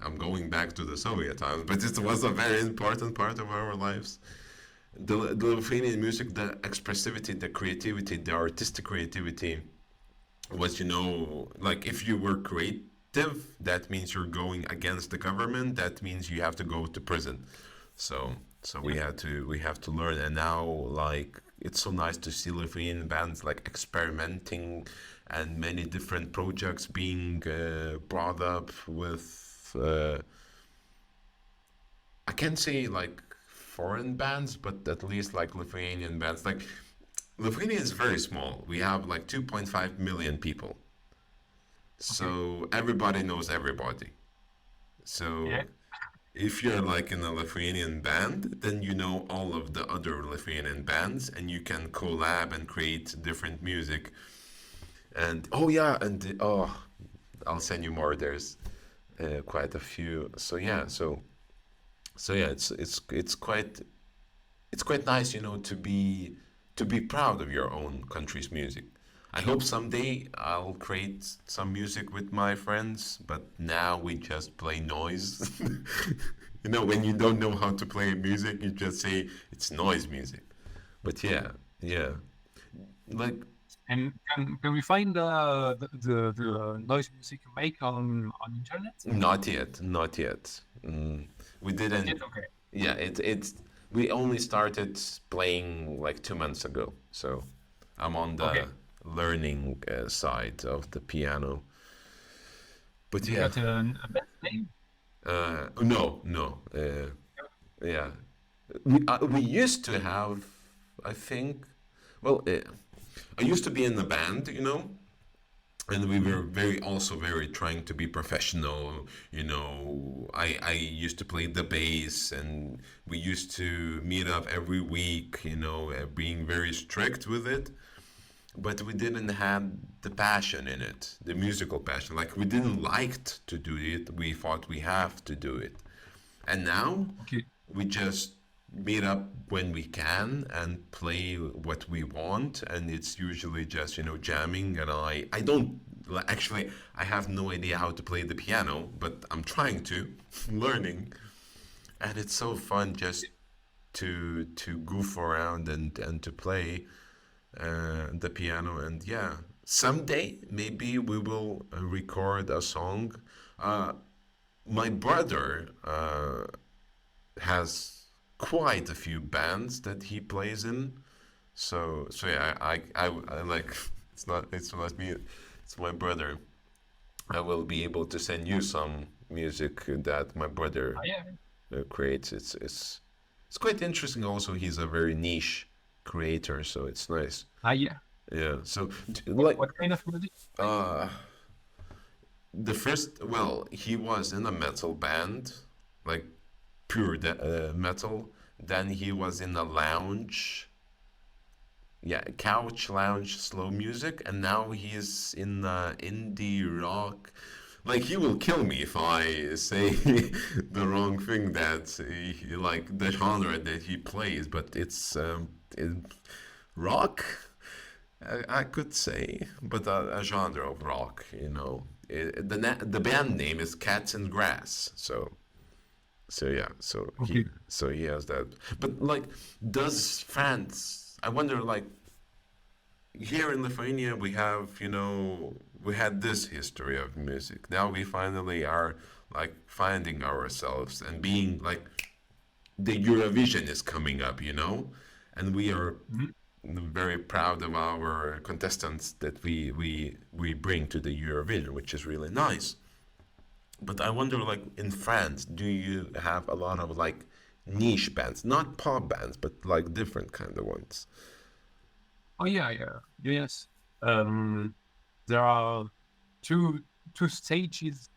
I'm going back to the Soviet times, but it was a very important part of our lives. The Lithuanian music, the expressivity, the creativity, the artistic creativity was, like if you were creative, that means you're going against the government. That means you have to go to prison. So so Yeah. we have to learn, and now like it's so nice to see Lithuanian bands like experimenting and many different projects being brought up with I can't say like foreign bands, but at least like Lithuanian bands. Like Lithuania is very small. We have like 2.5 million people. Okay. So everybody knows everybody. Yeah. So if you're like in a Lithuanian band, then you know all of the other Lithuanian bands and you can collab and create different music. And oh yeah, and oh, I'll send you more. There's quite a few. So yeah, it's quite nice, to be proud of your own country's music. I hope someday I'll create some music with my friends, but now we just play noise. When you don't know how to play music, you just say it's noise music. But yeah, yeah, like And can we find the noise music you make on internet? not yet, not yet. We Not didn't. yet. Okay. Yeah, it's we only started playing like 2 months ago, so I'm on the Okay. learning side of the piano. But You yeah, got a band name? no, no, yeah, we used to have, I think, well, I used to be in the band, and we were Mhm. very trying to be professional. I used to play the bass, and we used to meet up every week, being very strict with it, but we didn't have the passion in it, the musical passion. Like we didn't like to do it, we thought we have to do it. And now Okay. we just meet up when we can and play what we want, and it's usually just jamming. And I don't actually, I have no idea how to play the piano, but I'm trying to learning, and it's so fun just to goof around and to play the piano. And yeah, someday maybe we will record a song. uh, my brother has quite a few bands that he plays in. So yeah, I like it's not me, it's my brother. I will be able to send you some music that my brother Yeah. creates. It's quite interesting. Also, he's a very niche creator, so it's nice. Yeah. Yeah. So What like what kind of music? Like, uh the first, well, he was in a metal band, like pure metal. Then he was in a lounge, yeah, couch lounge slow music, and now he's in indie rock. Like he will kill me if I say the wrong thing that like the genre that he plays, but it's rock. I could say, but a genre of rock. The band name is Cats and Grass. So yeah, okay. so he has that. But like, does France? I wonder, like, here in Lithuania, we have, we had this history of music. Now we finally are like finding ourselves and being like the Eurovision is coming up, and we are Mhm. very proud of our contestants that we bring to the Eurovision, which is really nice. But I wonder, like in France, do you have a lot of like niche bands, not pop bands, but like different kind of ones? Oh yeah, yeah, yes. Um, there are two two stages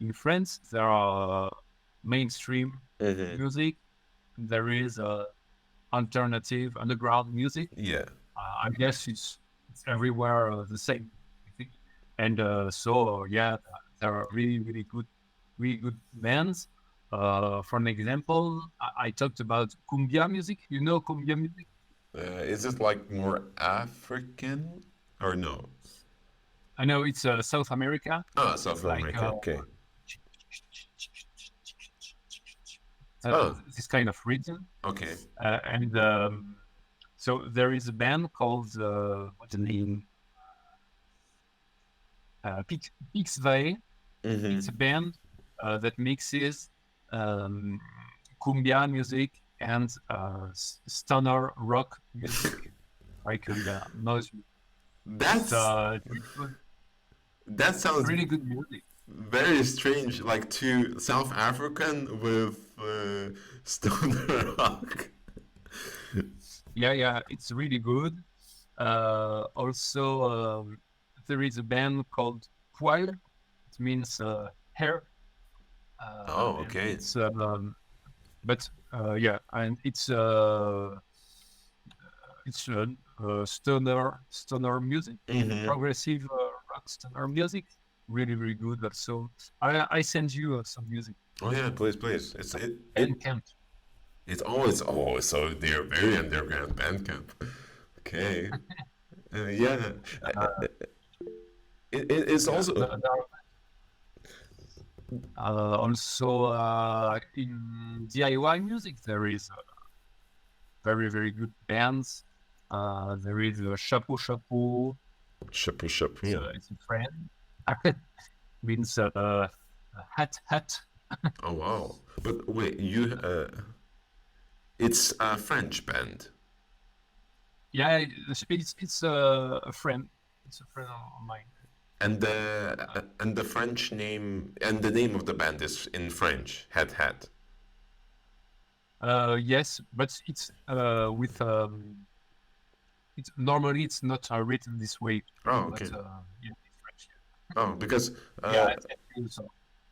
in France. There are mainstream Hmm. music. There is alternative underground music. Yeah. I guess it's everywhere the same. I think, and so yeah, there are really good bands. For an example, I talked about cumbia music. You know cumbia music? Is it like more African or no? I know it's South America. Ah, It's South like America. Okay. uh, Oh, this kind of rhythm, okay. and so there is a band called what's the name? Pixvay. It's a Mm-hmm. band that mixes um, cumbia music and stoner rock music, like noise. It's That's that sounds really good music. very strange, like to South African with stoner rock. Yeah, yeah, it's really good. Also, there is a band called Poil. It means hair, Oh, and okay. it's but yeah, and it's stoner music, Mm-hmm. progressive rock stoner music. Really, really good. But so I send you some music. Oh yeah, please, please. And Camp. It's always so they're very underground Bandcamp. Okay. Yeah. Uh, It's yeah, also also in DIY music there is very good bands. There is Chapeau Chapeau. Chapeau Chapeau. It's a friend. Means hat hat. Oh wow. But wait, it's a French band. Yeah, it's a friend. It's a friend of mine. And the French name and the name of the band is in French. Hat. Yes, but it's with it's normally it's not written this way, Oh, but okay. yeah, it's French. Oh, because Yeah, it's actually so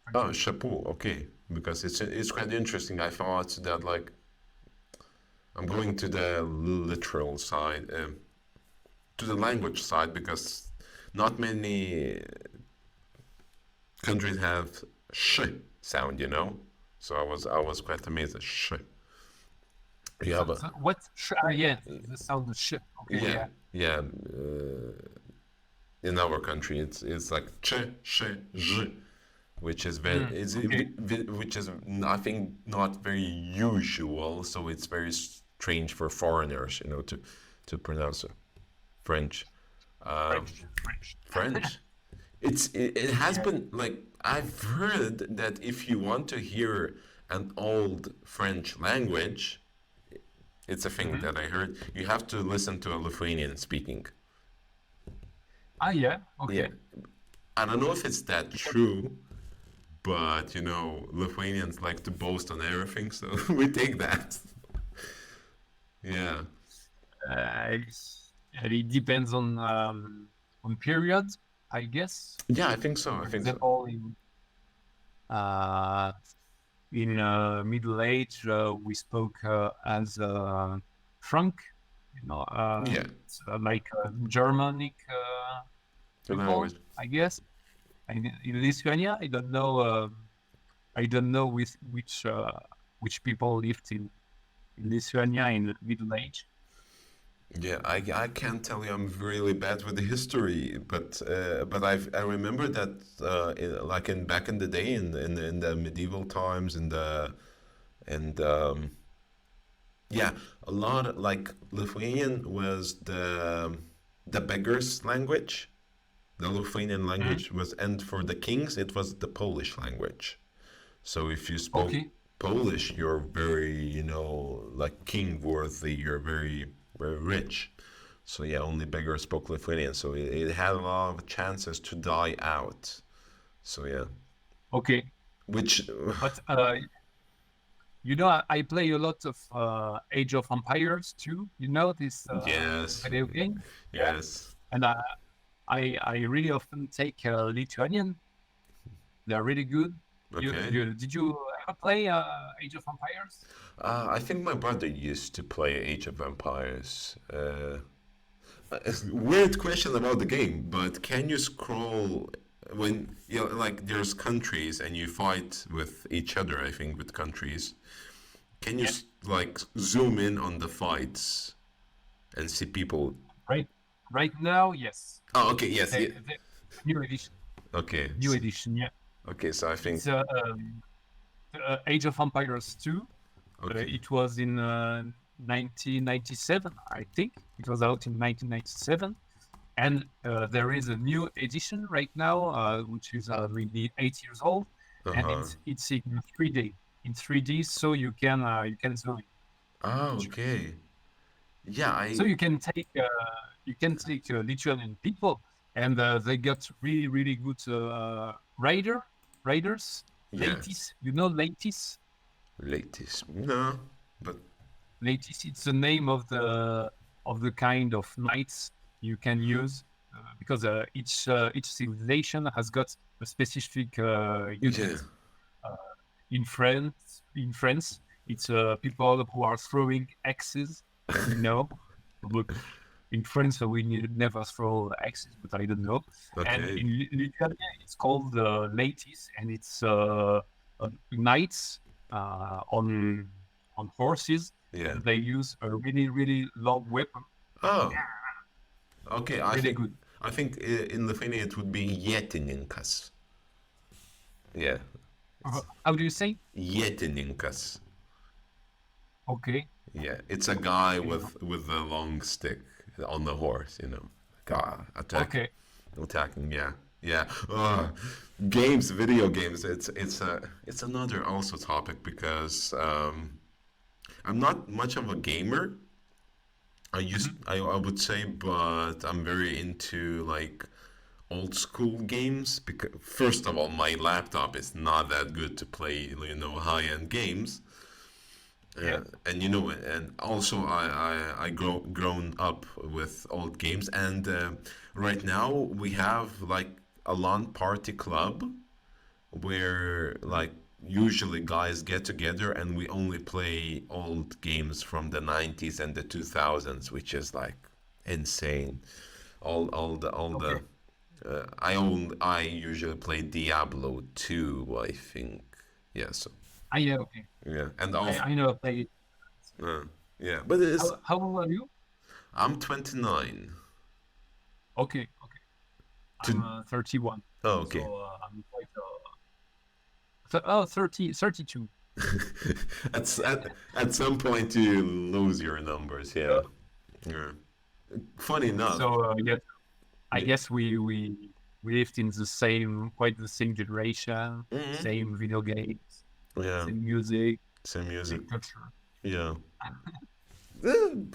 French oh, name. chapeau. Okay, because it's quite interesting. I thought that like I'm going to the literal side, to the language side, because not many countries have sh sound, So I was quite amazed at sh. You have a So what? Yeah, the sound of shit. Okay, yeah yeah. yeah. In our country, it's like ch sh j, which is very Okay. which is I think not very usual. So it's very strange for foreigners, to pronounce French. Um, French. French. It has Yeah. been like I've heard that if you want to hear an old French language, it's a thing Hmm. that I heard. You have to listen to a Lithuanian speaking. Ah, yeah. Yeah, Okay. I don't know if it's that true, but Lithuanians like to boast on everything, so we take that. Yeah, It depends on period, I guess. yeah, I think so. I For think so. example, uh, in Middle Age, we spoke as Frank, Yeah, it's like Germanic and I always people, I guess. And in Lithuania, I don't know which people lived in Lithuania in the Middle Age. yeah, I can't tell you. I'm really bad with the history, but I remember that like in back in the day in the medieval times and yeah, a lot like Lithuanian was the the beggars language. The Lithuanian Mhm. language was, and for the kings, it was the Polish language. So if you spoke Okay. Polish, you're very, like king worthy. You're very, very rich. So yeah, only beggars spoke Lithuanian. So it had a lot of chances to die out. So yeah, Okay. which But I play a lot of Age of Empires too. You know this yes, video game? Yeah. yes, And I really often take Lithuanian. They're really good. okay. Did you ever play Age of Empires? I think my brother used to play Age of Empires. Weird question about the game, but can you scroll when like there's countries and you fight with each other? I think with countries, can you Yeah. like zoom in on the fights and see people? Right. Right now, yes. Oh, okay, yes, yeah, The new edition. okay, New edition. Yeah. okay. So I think It's Age of Empires 2. okay, It was in 1997, I think. It was out in 1997. And there is a new edition right now, which is really 8 years old, uh and huh. it's in 3D. In 3D, so you can zoom in Oh, picture. okay. Yeah, So I you can take Lithuanian people, and they got really really good riders, yeah. ladies. You know ladies. Latest no, but Ladies. It's the name of the kind of knights you can use because each civilization has got a specific yeah. unit. Uh, in France, it's people who are throwing axes. Look, in France we never throw axes, but I don't know. And Okay. in Lithuania, it's called ladies, and it's knights on horses, Yeah. and they use a really really long weapon. Oh, okay. I Really think good. I think in Lithuania it would be Yetininkas. Yeah, it's How do you say? Yetininkas. Okay. Yeah, it's a guy Okay. with a long stick on the horse. God, Okay. attacking. Yeah, yeah. Games, video games. It's another also topic because I'm not much of a gamer. Mhm. I would say, but I'm very into like old school games because first of all, my laptop is not that good to play, high end games. Yeah. And also I grown up with old games, and right now we have like a LAN party club where like usually guys get together and we only play old games from the 90s and the 2000s, which is like insane. All the Okay. I usually play Diablo 2, I think. Yeah, so Yeah. Okay. yeah, and I also I know. Play. uh, yeah, but it's How old are you? I'm 29. Okay. Okay. I'm To 31, oh, so okay. I'm quite. 32. At some point you lose your numbers, yeah. Uh, Yeah. Funny enough. so yeah, I Yeah. guess we lived in quite the same generation, Hmm. same video games, Yeah. same music, Same music. same culture. Yeah.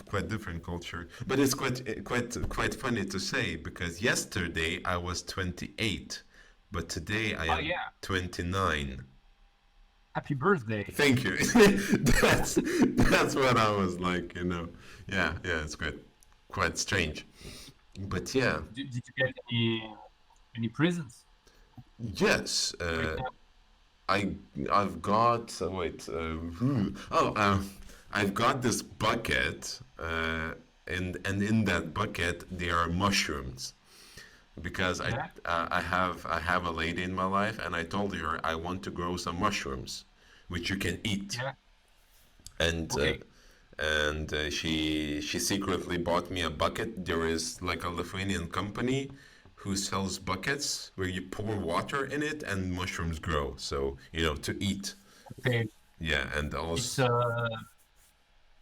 Quite different culture, but it's quite funny to say because yesterday I was 28, but today I Oh am yeah! 29. Happy birthday! Thank you. That's what I was like. Yeah, yeah, it's quite strange. But yeah, Did you get any presents yes. right now? I I've got wait oh I've got this bucket and in that bucket there are mushrooms because Yeah. I have a lady in my life and I told her I want to grow some mushrooms which you can eat Yeah. and Okay. she secretly bought me a bucket. There is like a Lithuanian company who sells buckets where you pour water in it and mushrooms grow. So to eat. Okay. Yeah, and It's also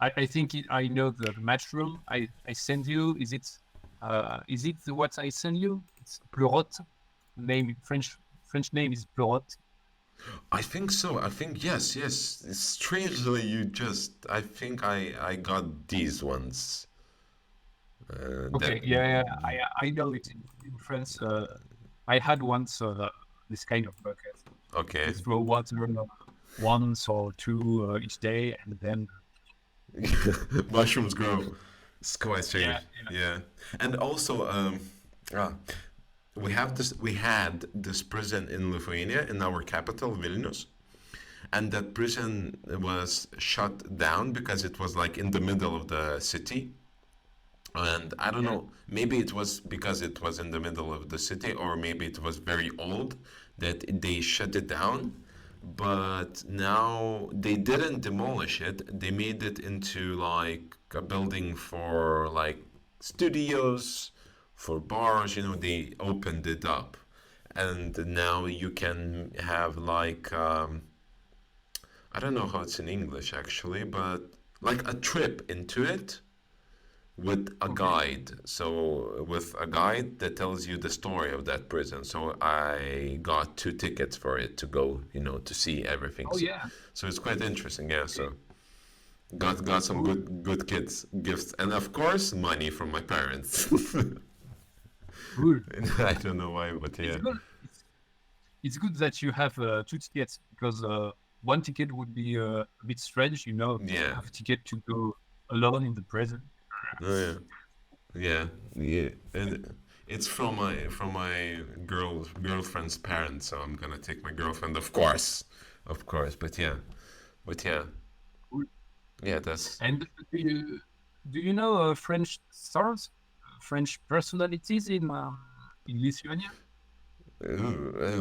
I think I know the mushroom I send you. Is it Is it what I send you? It's Pleurote. Name French name is Pleurote. I think so. I think yes, yes. Strangely, I think I got these ones. That Okay, yeah, I know it in France. I had once this kind of bucket. okay. You throw water once or two each day, and then Mushrooms grow. It's quite yeah, strange. Yeah, and also ah, we had this prison in Lithuania, in our capital Vilnius, and that prison was shut down because it was like in the middle of the city. And I don't yeah. know, maybe it was because it was in the middle of the city, or maybe it was very old that they shut it down. But now they didn't demolish it, they made it into like a building for like studios, for bars, they opened it up. And now you can have like, I don't know how it's in English actually, but like a trip into it with a Okay. guide. So with a guide that tells you the story of that prison. So I got 2 tickets for it to go, to see everything. Oh yeah. So it's quite interesting. Yeah. Okay. So got some Cool. good kids gifts, and of course money from my parents. Cool. I don't know why, but It's yeah, good. It's good that you have two tickets because one ticket would be a bit strange, to yeah, have a ticket to go alone in the prison. oh, yeah, yeah. And it's from my girlfriend's parents, so I'm gonna take my girlfriend, of course. But yeah, Cool. yeah. That's And do you know French stars, French personalities in Lithuania?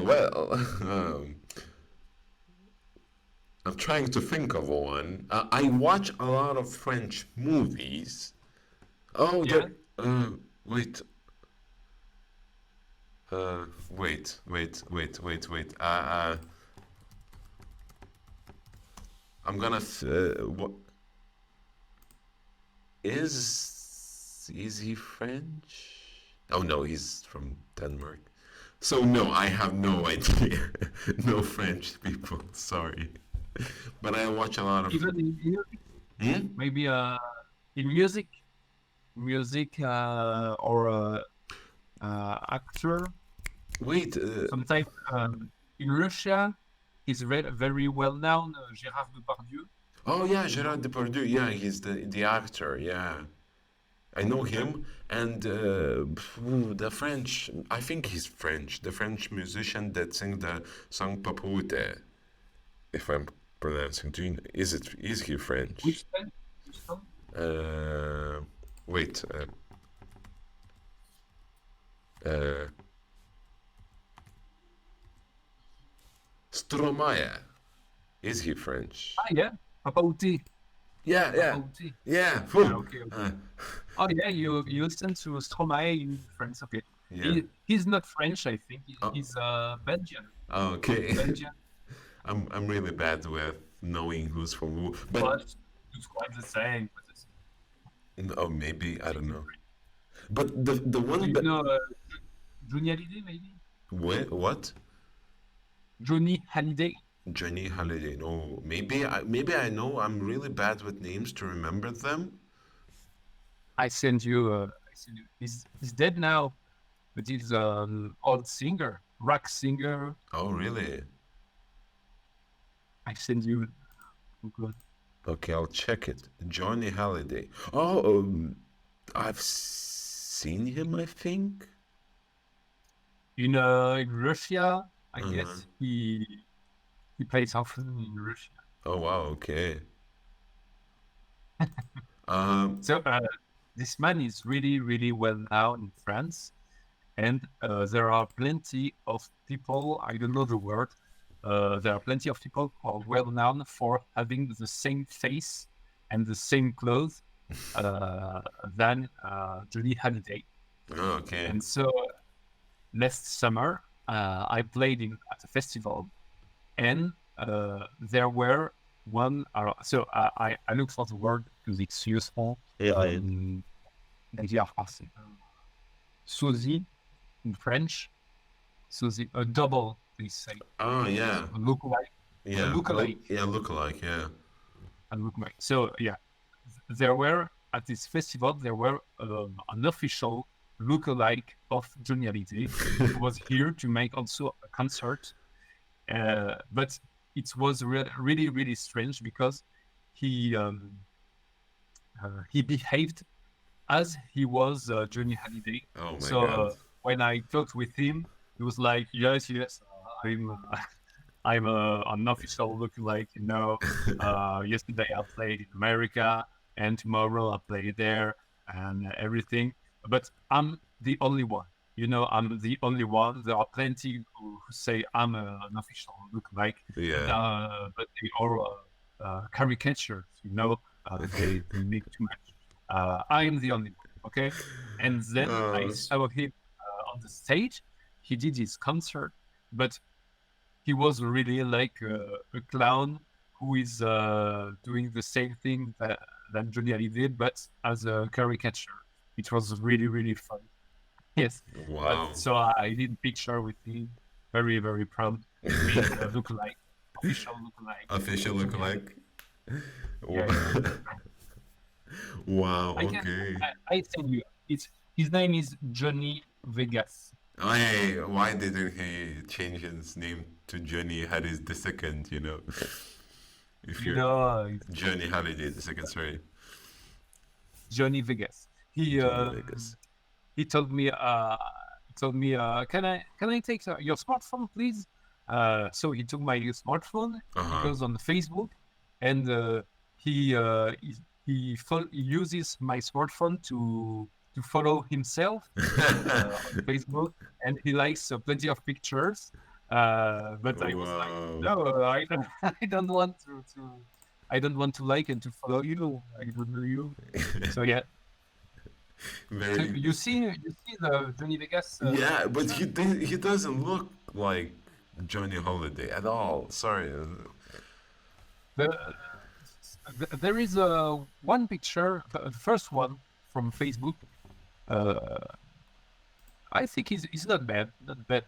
well. I'm trying to think of one. I watch a lot of French movies. Oh, Yeah. there. Wait. Wait. I'm gonna. What is he French? Oh no, he's from Denmark. So no, I have no idea. No French people. Sorry, but I watch a lot of. Even in music, Hmm? maybe in music or actor. Wait. Sometimes in Russia, he's very well known, Gérard Depardieu. Oh yeah, Gerard Depardieu. Yeah, he's the actor. Yeah, I know him. And the French. I think he's French. The French musician that sing the song Papouete. If I'm pronouncing, is he French? Which one? Which one? Uh, wait. Uh, Stromae. Is he French? Ah, yeah, Papa Outé. Yeah, Papa yeah, Outé. yeah. Yeah, Phew. okay, okay. Oh yeah, you listen to Stromae in France. Okay, Yeah. he's not French. I think Oh, he's Belgian. okay. Belgian, I'm really bad with knowing who's from who, but but it's quite the same. But oh, maybe I it's don't know. different. But the Do one, you but know Johnny Hallyday? Maybe what? Johnny Hallyday. Johnny Holiday. No, maybe I know. I'm really bad with names to remember them. I send you. He's dead now, but he's an old singer, rock singer. Oh, really? I send you. Good. Okay, I'll check it. Johnny Halliday. Oh, I've seen him, I think. In Russia, I Uh-huh. guess he plays often in Russia. Oh, wow. Okay. Um. So this man is really, really well known in France, and there are plenty of people. I don't know the word. There are plenty of people who are well known for having the same face and the same clothes uh, than Johnny Hallyday. Oh, okay. And so last summer, I played at a festival, and there were one. I look for the word because it's useful. Yeah. Um, D'ailleurs, français. Suzy in French. Suzy, a double, they say. Oh So yeah, a yeah, lookalike, yeah, lookalike, yeah. a lookalike. So yeah, there were at this festival there were an official lookalike of Johnny Hallyday who was here to make also a concert. But it was really really strange because he he behaved as he was Johnny Hallyday. Oh my So God. when I talked with him, he was like, "Yes, yes, I'm an official lookalike. You know, yesterday I played in America, and tomorrow I play there, and everything. But I'm the only one. You know, I'm the only one. There are plenty who say I'm an official lookalike, Yeah. but they are caricatures. You know, they make too much. I'm the only one. Okay, and then I Uh, saw him on the stage. He did his concert, but he was really like a clown who is doing the same thing that Johnny Hallyday did, but as a caricature. It was really, really fun. Yes. But wow. so I did a picture with him. Very, very proud being a lookalike, official lookalike Official of Johnny Hallyday. lookalike. Yeah, yeah. Wow, I can okay. I tell you, it's his name is Johnny Vegas. Oh, hey, why didn't he change his name to Johnny Harris the second, you know? If You you're know, Johnny Holiday the second, sorry. Johnny Vegas. He Johnny Vegas. he told me can I take your smartphone please, so he took my smartphone. He Uh-huh. goes on Facebook, and he uh, he, he uses my smartphone to follow himself on Facebook, and he likes plenty of pictures, but I was like, Wow. no, I don't, I don't want I don't want to like and to follow you. I don't know you. So yeah, so Very. you see the Johnny Vegas Yeah, but picture? he doesn't look like Johnny Holiday at all. Sorry. The, there is one picture, the first one from Facebook. Uh, I think he's not bad, but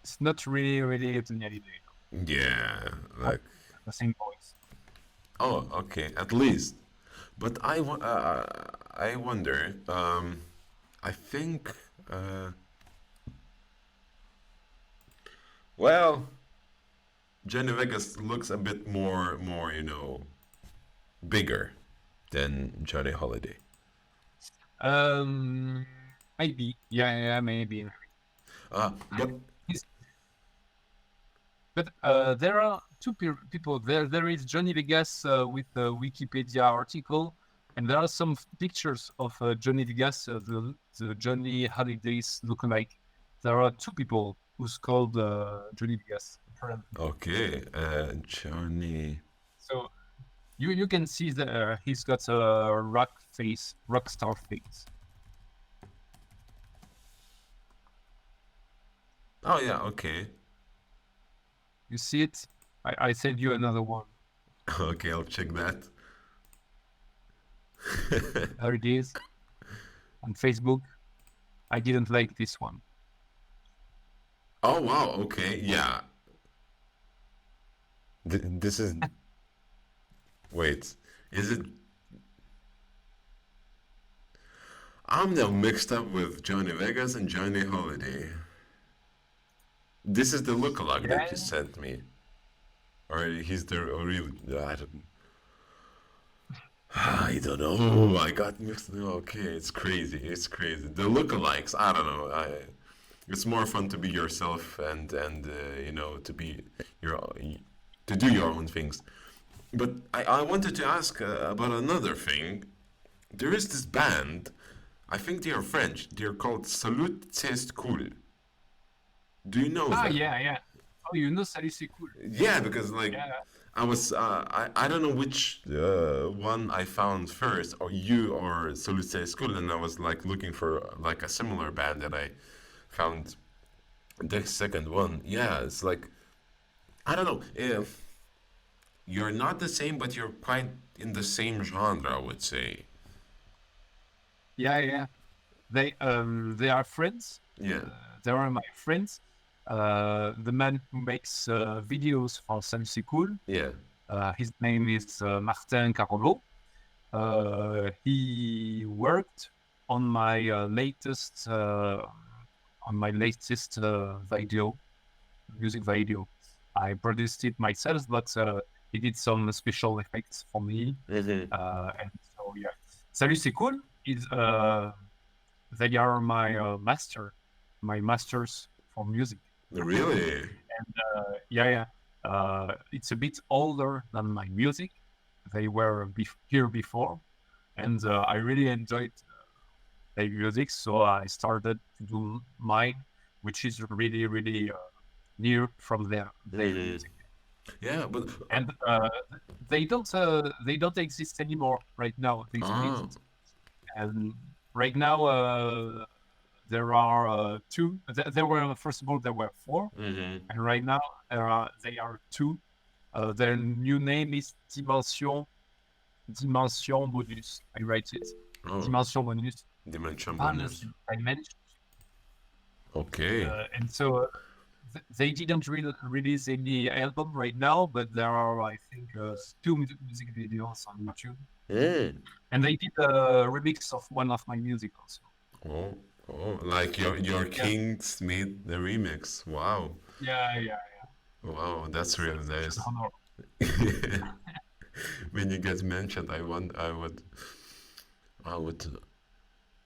it's not really really Johnny Hallyday. Yeah, Not like the same voice. oh, okay, at least. But I wonder. I think. Uh, well, Jenny Vegas looks a bit more, bigger than Johnny Holiday. Um, maybe, yeah, maybe. But He's, but there are two people there. There is Johnny Vegas with the Wikipedia article, and there are some pictures of Johnny Vegas, the Johnny Hallydays lookalike. There are two people who's called Johnny Vegas, apparently. okay, Johnny. So you can see that he's got a rock star face. Oh yeah, okay, You see it? I sent you another one. okay. I'll check that. There it is on Facebook. I didn't like this one. Oh wow, okay, yeah. This is. Wait, is it? I'm now mixed up with Johnny Vegas and Johnny Holiday. This is the lookalike that you Yeah, sent me, or he's the real. I don't know. I got mixed. Okay, it's crazy. It's crazy. The lookalikes. I don't know. It's more fun to be yourself and to be your to do your own things. But I wanted to ask about another thing. There is this band. I think they are French. They're called Salut C'est Cool. Do you know them? yeah. Oh, you know, Sally c'est cool. Yeah, because like Yeah. I don't know which one I found first, or you or Soluce School, and I was like looking for like a similar band, and I found the second one. Yeah, it's like I don't know if you're not the same, but you're quite in the same genre, I would say. Yeah. they are friends. Yeah. They are my friends. The man who makes videos for Sensi Cool, Yeah. his name is Martin Carolo. He worked on my latest video, music video. I produced it myself, but he did some special effects for me. Mm-hmm. And so yeah, Salut c'est cool is they are my my masters for music. Really? And yeah, yeah, it's a bit older than my music. They were here before, and I really enjoyed their music, so I started to do mine, which is really, really near from their Mhm. music. Yeah, but And they don't exist anymore right now. They split, oh, and right now there are two. There were first of all there were four, hmm, and right now they are two. Their new name is Dimension Bonus. I write it. oh, Dimension Bonus. dimension Bonus bonus. dimension. Okay. And so they didn't release any album right now, but there are, I think, two music videos on YouTube. Mm. And they did a remix of one of my music also. Oh, oh, like your Yeah, Kings made the remix. Wow, yeah, yeah. wow, that's really Such an nice. honor. When you get mentioned, I would,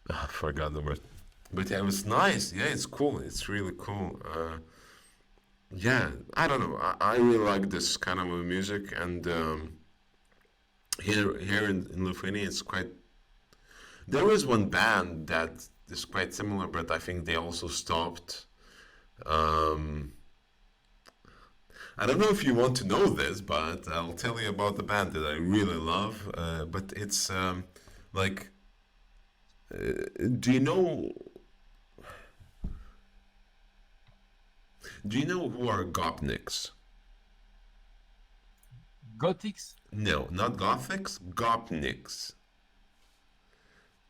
I forgot the word. But yeah, it was nice. Yeah, it's cool. It's really cool. Yeah, I don't know. I really like this kind of a music, and here in Lithuania, it's quite. There was one band that is quite similar, but I think they also stopped. Um, I don't know if you want to know this, but I'll tell you about the band that I really love. But it's like, do you know? Do you know who are Gopniks? Gothics? No, not Gothics. Gopniks.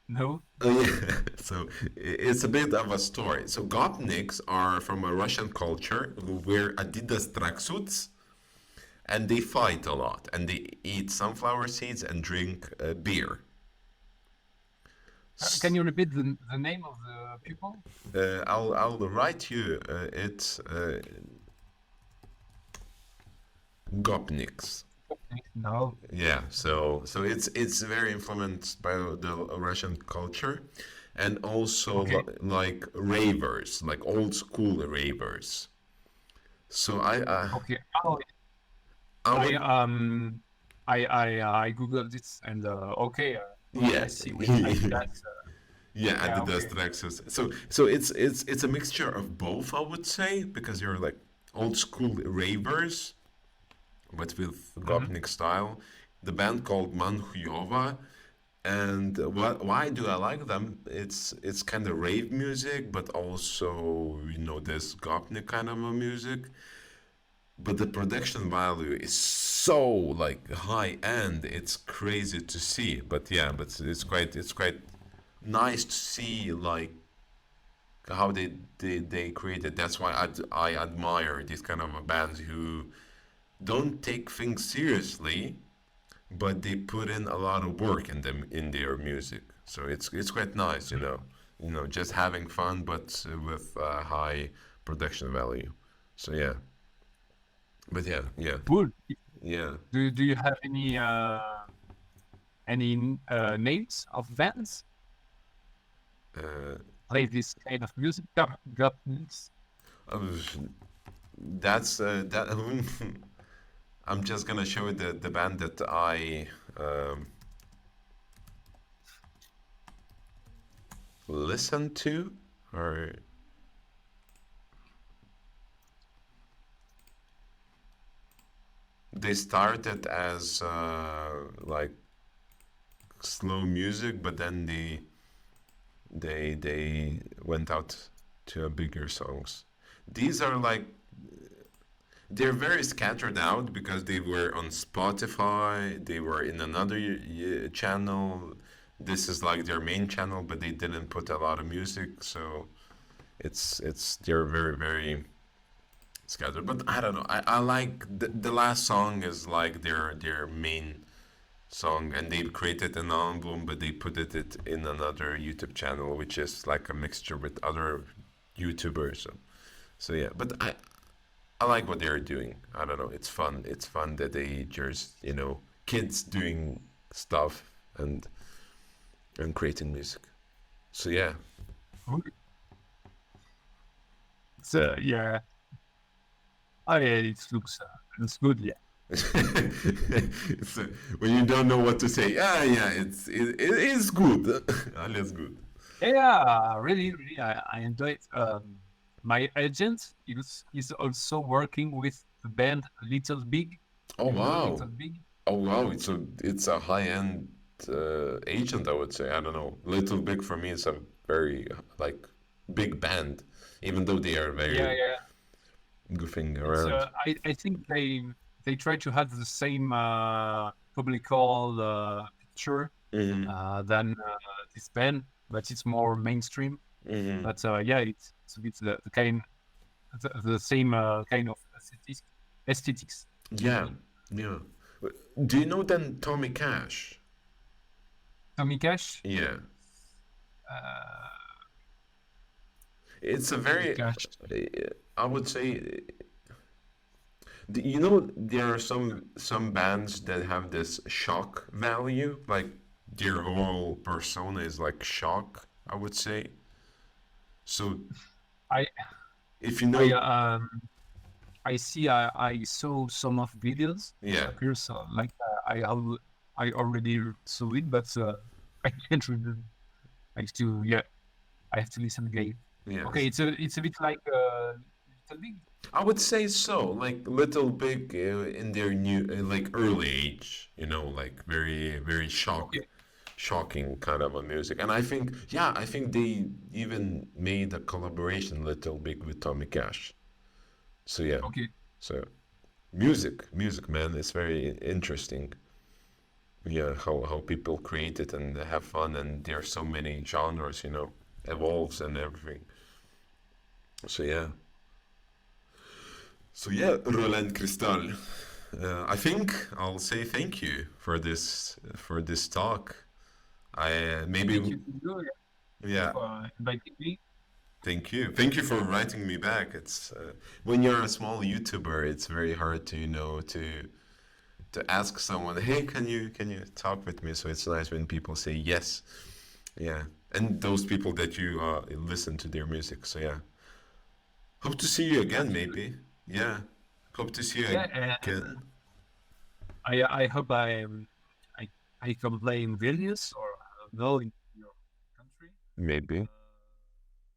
No. Oh yeah, so it's a bit of a story. So Gopniks are from a Russian culture who wear Adidas tracksuits and they fight a lot and they eat sunflower seeds and drink beer. Can you repeat the name of the people? I'll write you. It's Gopniks. No. Yeah, so it's very influenced by the Russian culture, and also Okay. like ravers, like old school ravers. So Okay. Oh, I I would um I googled it and okay. I yeah see which Adidas. yeah Yeah. Adidas Okay. Traxxas. So it's a mixture of both, I would say, because you're like old school ravers, but with Hmm. Gopnik style. The band called Manhuyova. And why do I like them? It's kind of rave music, but also this Gopnik kind of a music. But the production value is so like high end. It's crazy to see. But yeah, but it's quite nice to see like how they created. That's why I admire these kind of bands who don't take things seriously, but they put in a lot of work in them in their music. So it's quite nice, just having fun, but with high production value. So yeah, but yeah, yeah, Cool. yeah. Do you have any names of bands Uh, play this kind of music? Gothics. uh, that's that. I'm just gonna show you the band that I listen to, or they started as like slow music, but then they went out to a bigger songs. These are like they're very scattered out because they were on Spotify, they were in another channel, this is like their main channel, but they didn't put a lot of music, so it's they're very scattered. But I don't know. I like the last song is like their main song, and they created an album, but they put it in another YouTube channel, which is like a mixture with other YouTubers. So yeah, but I like what they're doing. I don't know. It's fun. It's fun that they just kids doing stuff and creating music. So yeah. Okay. So yeah, oh yeah, it's good. Yeah. It's, when you don't know what to say, yeah, it is good. Alles good. Yeah, really, I enjoy it. My agent is also working with the band Little Big. Oh You know Little wow. Big? Oh wow. It's a high end agent, I would say. I don't know. Little Big for me is a very like big band, even though they are Yeah, very yeah. goofing It's around. I think they try to have the same publical picture Hmm. than this band, but it's more mainstream. Hmm. But yeah, it's a bit the same kind of aesthetics. Yeah, yeah. Do you know then Tommy Cash? Tommy Cash, Yeah. uh, It's a Tommy very, Cash. I would say, there are some bands that have this shock value, like their whole persona is like shock, I would say. So I if you I know, I see. I saw some of videos yeah, appears like I already saw it, but I can't remember. I have to yeah. I have to listen again. Okay, yes, it's a bit like Little Big. I would say so. Like Little Big in their new, like early age, like very Okay, shocking kind of a music. And I think they even made a collaboration Little Big with Tommy Cash. So yeah, okay. so music, man, is very interesting. Yeah, how people create it and have fun, and there are so many genres, evolves and everything. So yeah, Roland Cristal. I think I'll say thank you for this talk. I Thank maybe you to you yeah. for inviting me. Thank you for inviting me back. It's when you're a small YouTuber, it's very hard to to ask someone, hey, can you talk with me? So it's nice when people say yes, yeah, and those people that you listen to their music. So yeah, hope to see you Yeah, again, maybe. Yeah, hope to see you yeah. again. I hope I I can play in Vilnius or I don't know in your country. Maybe.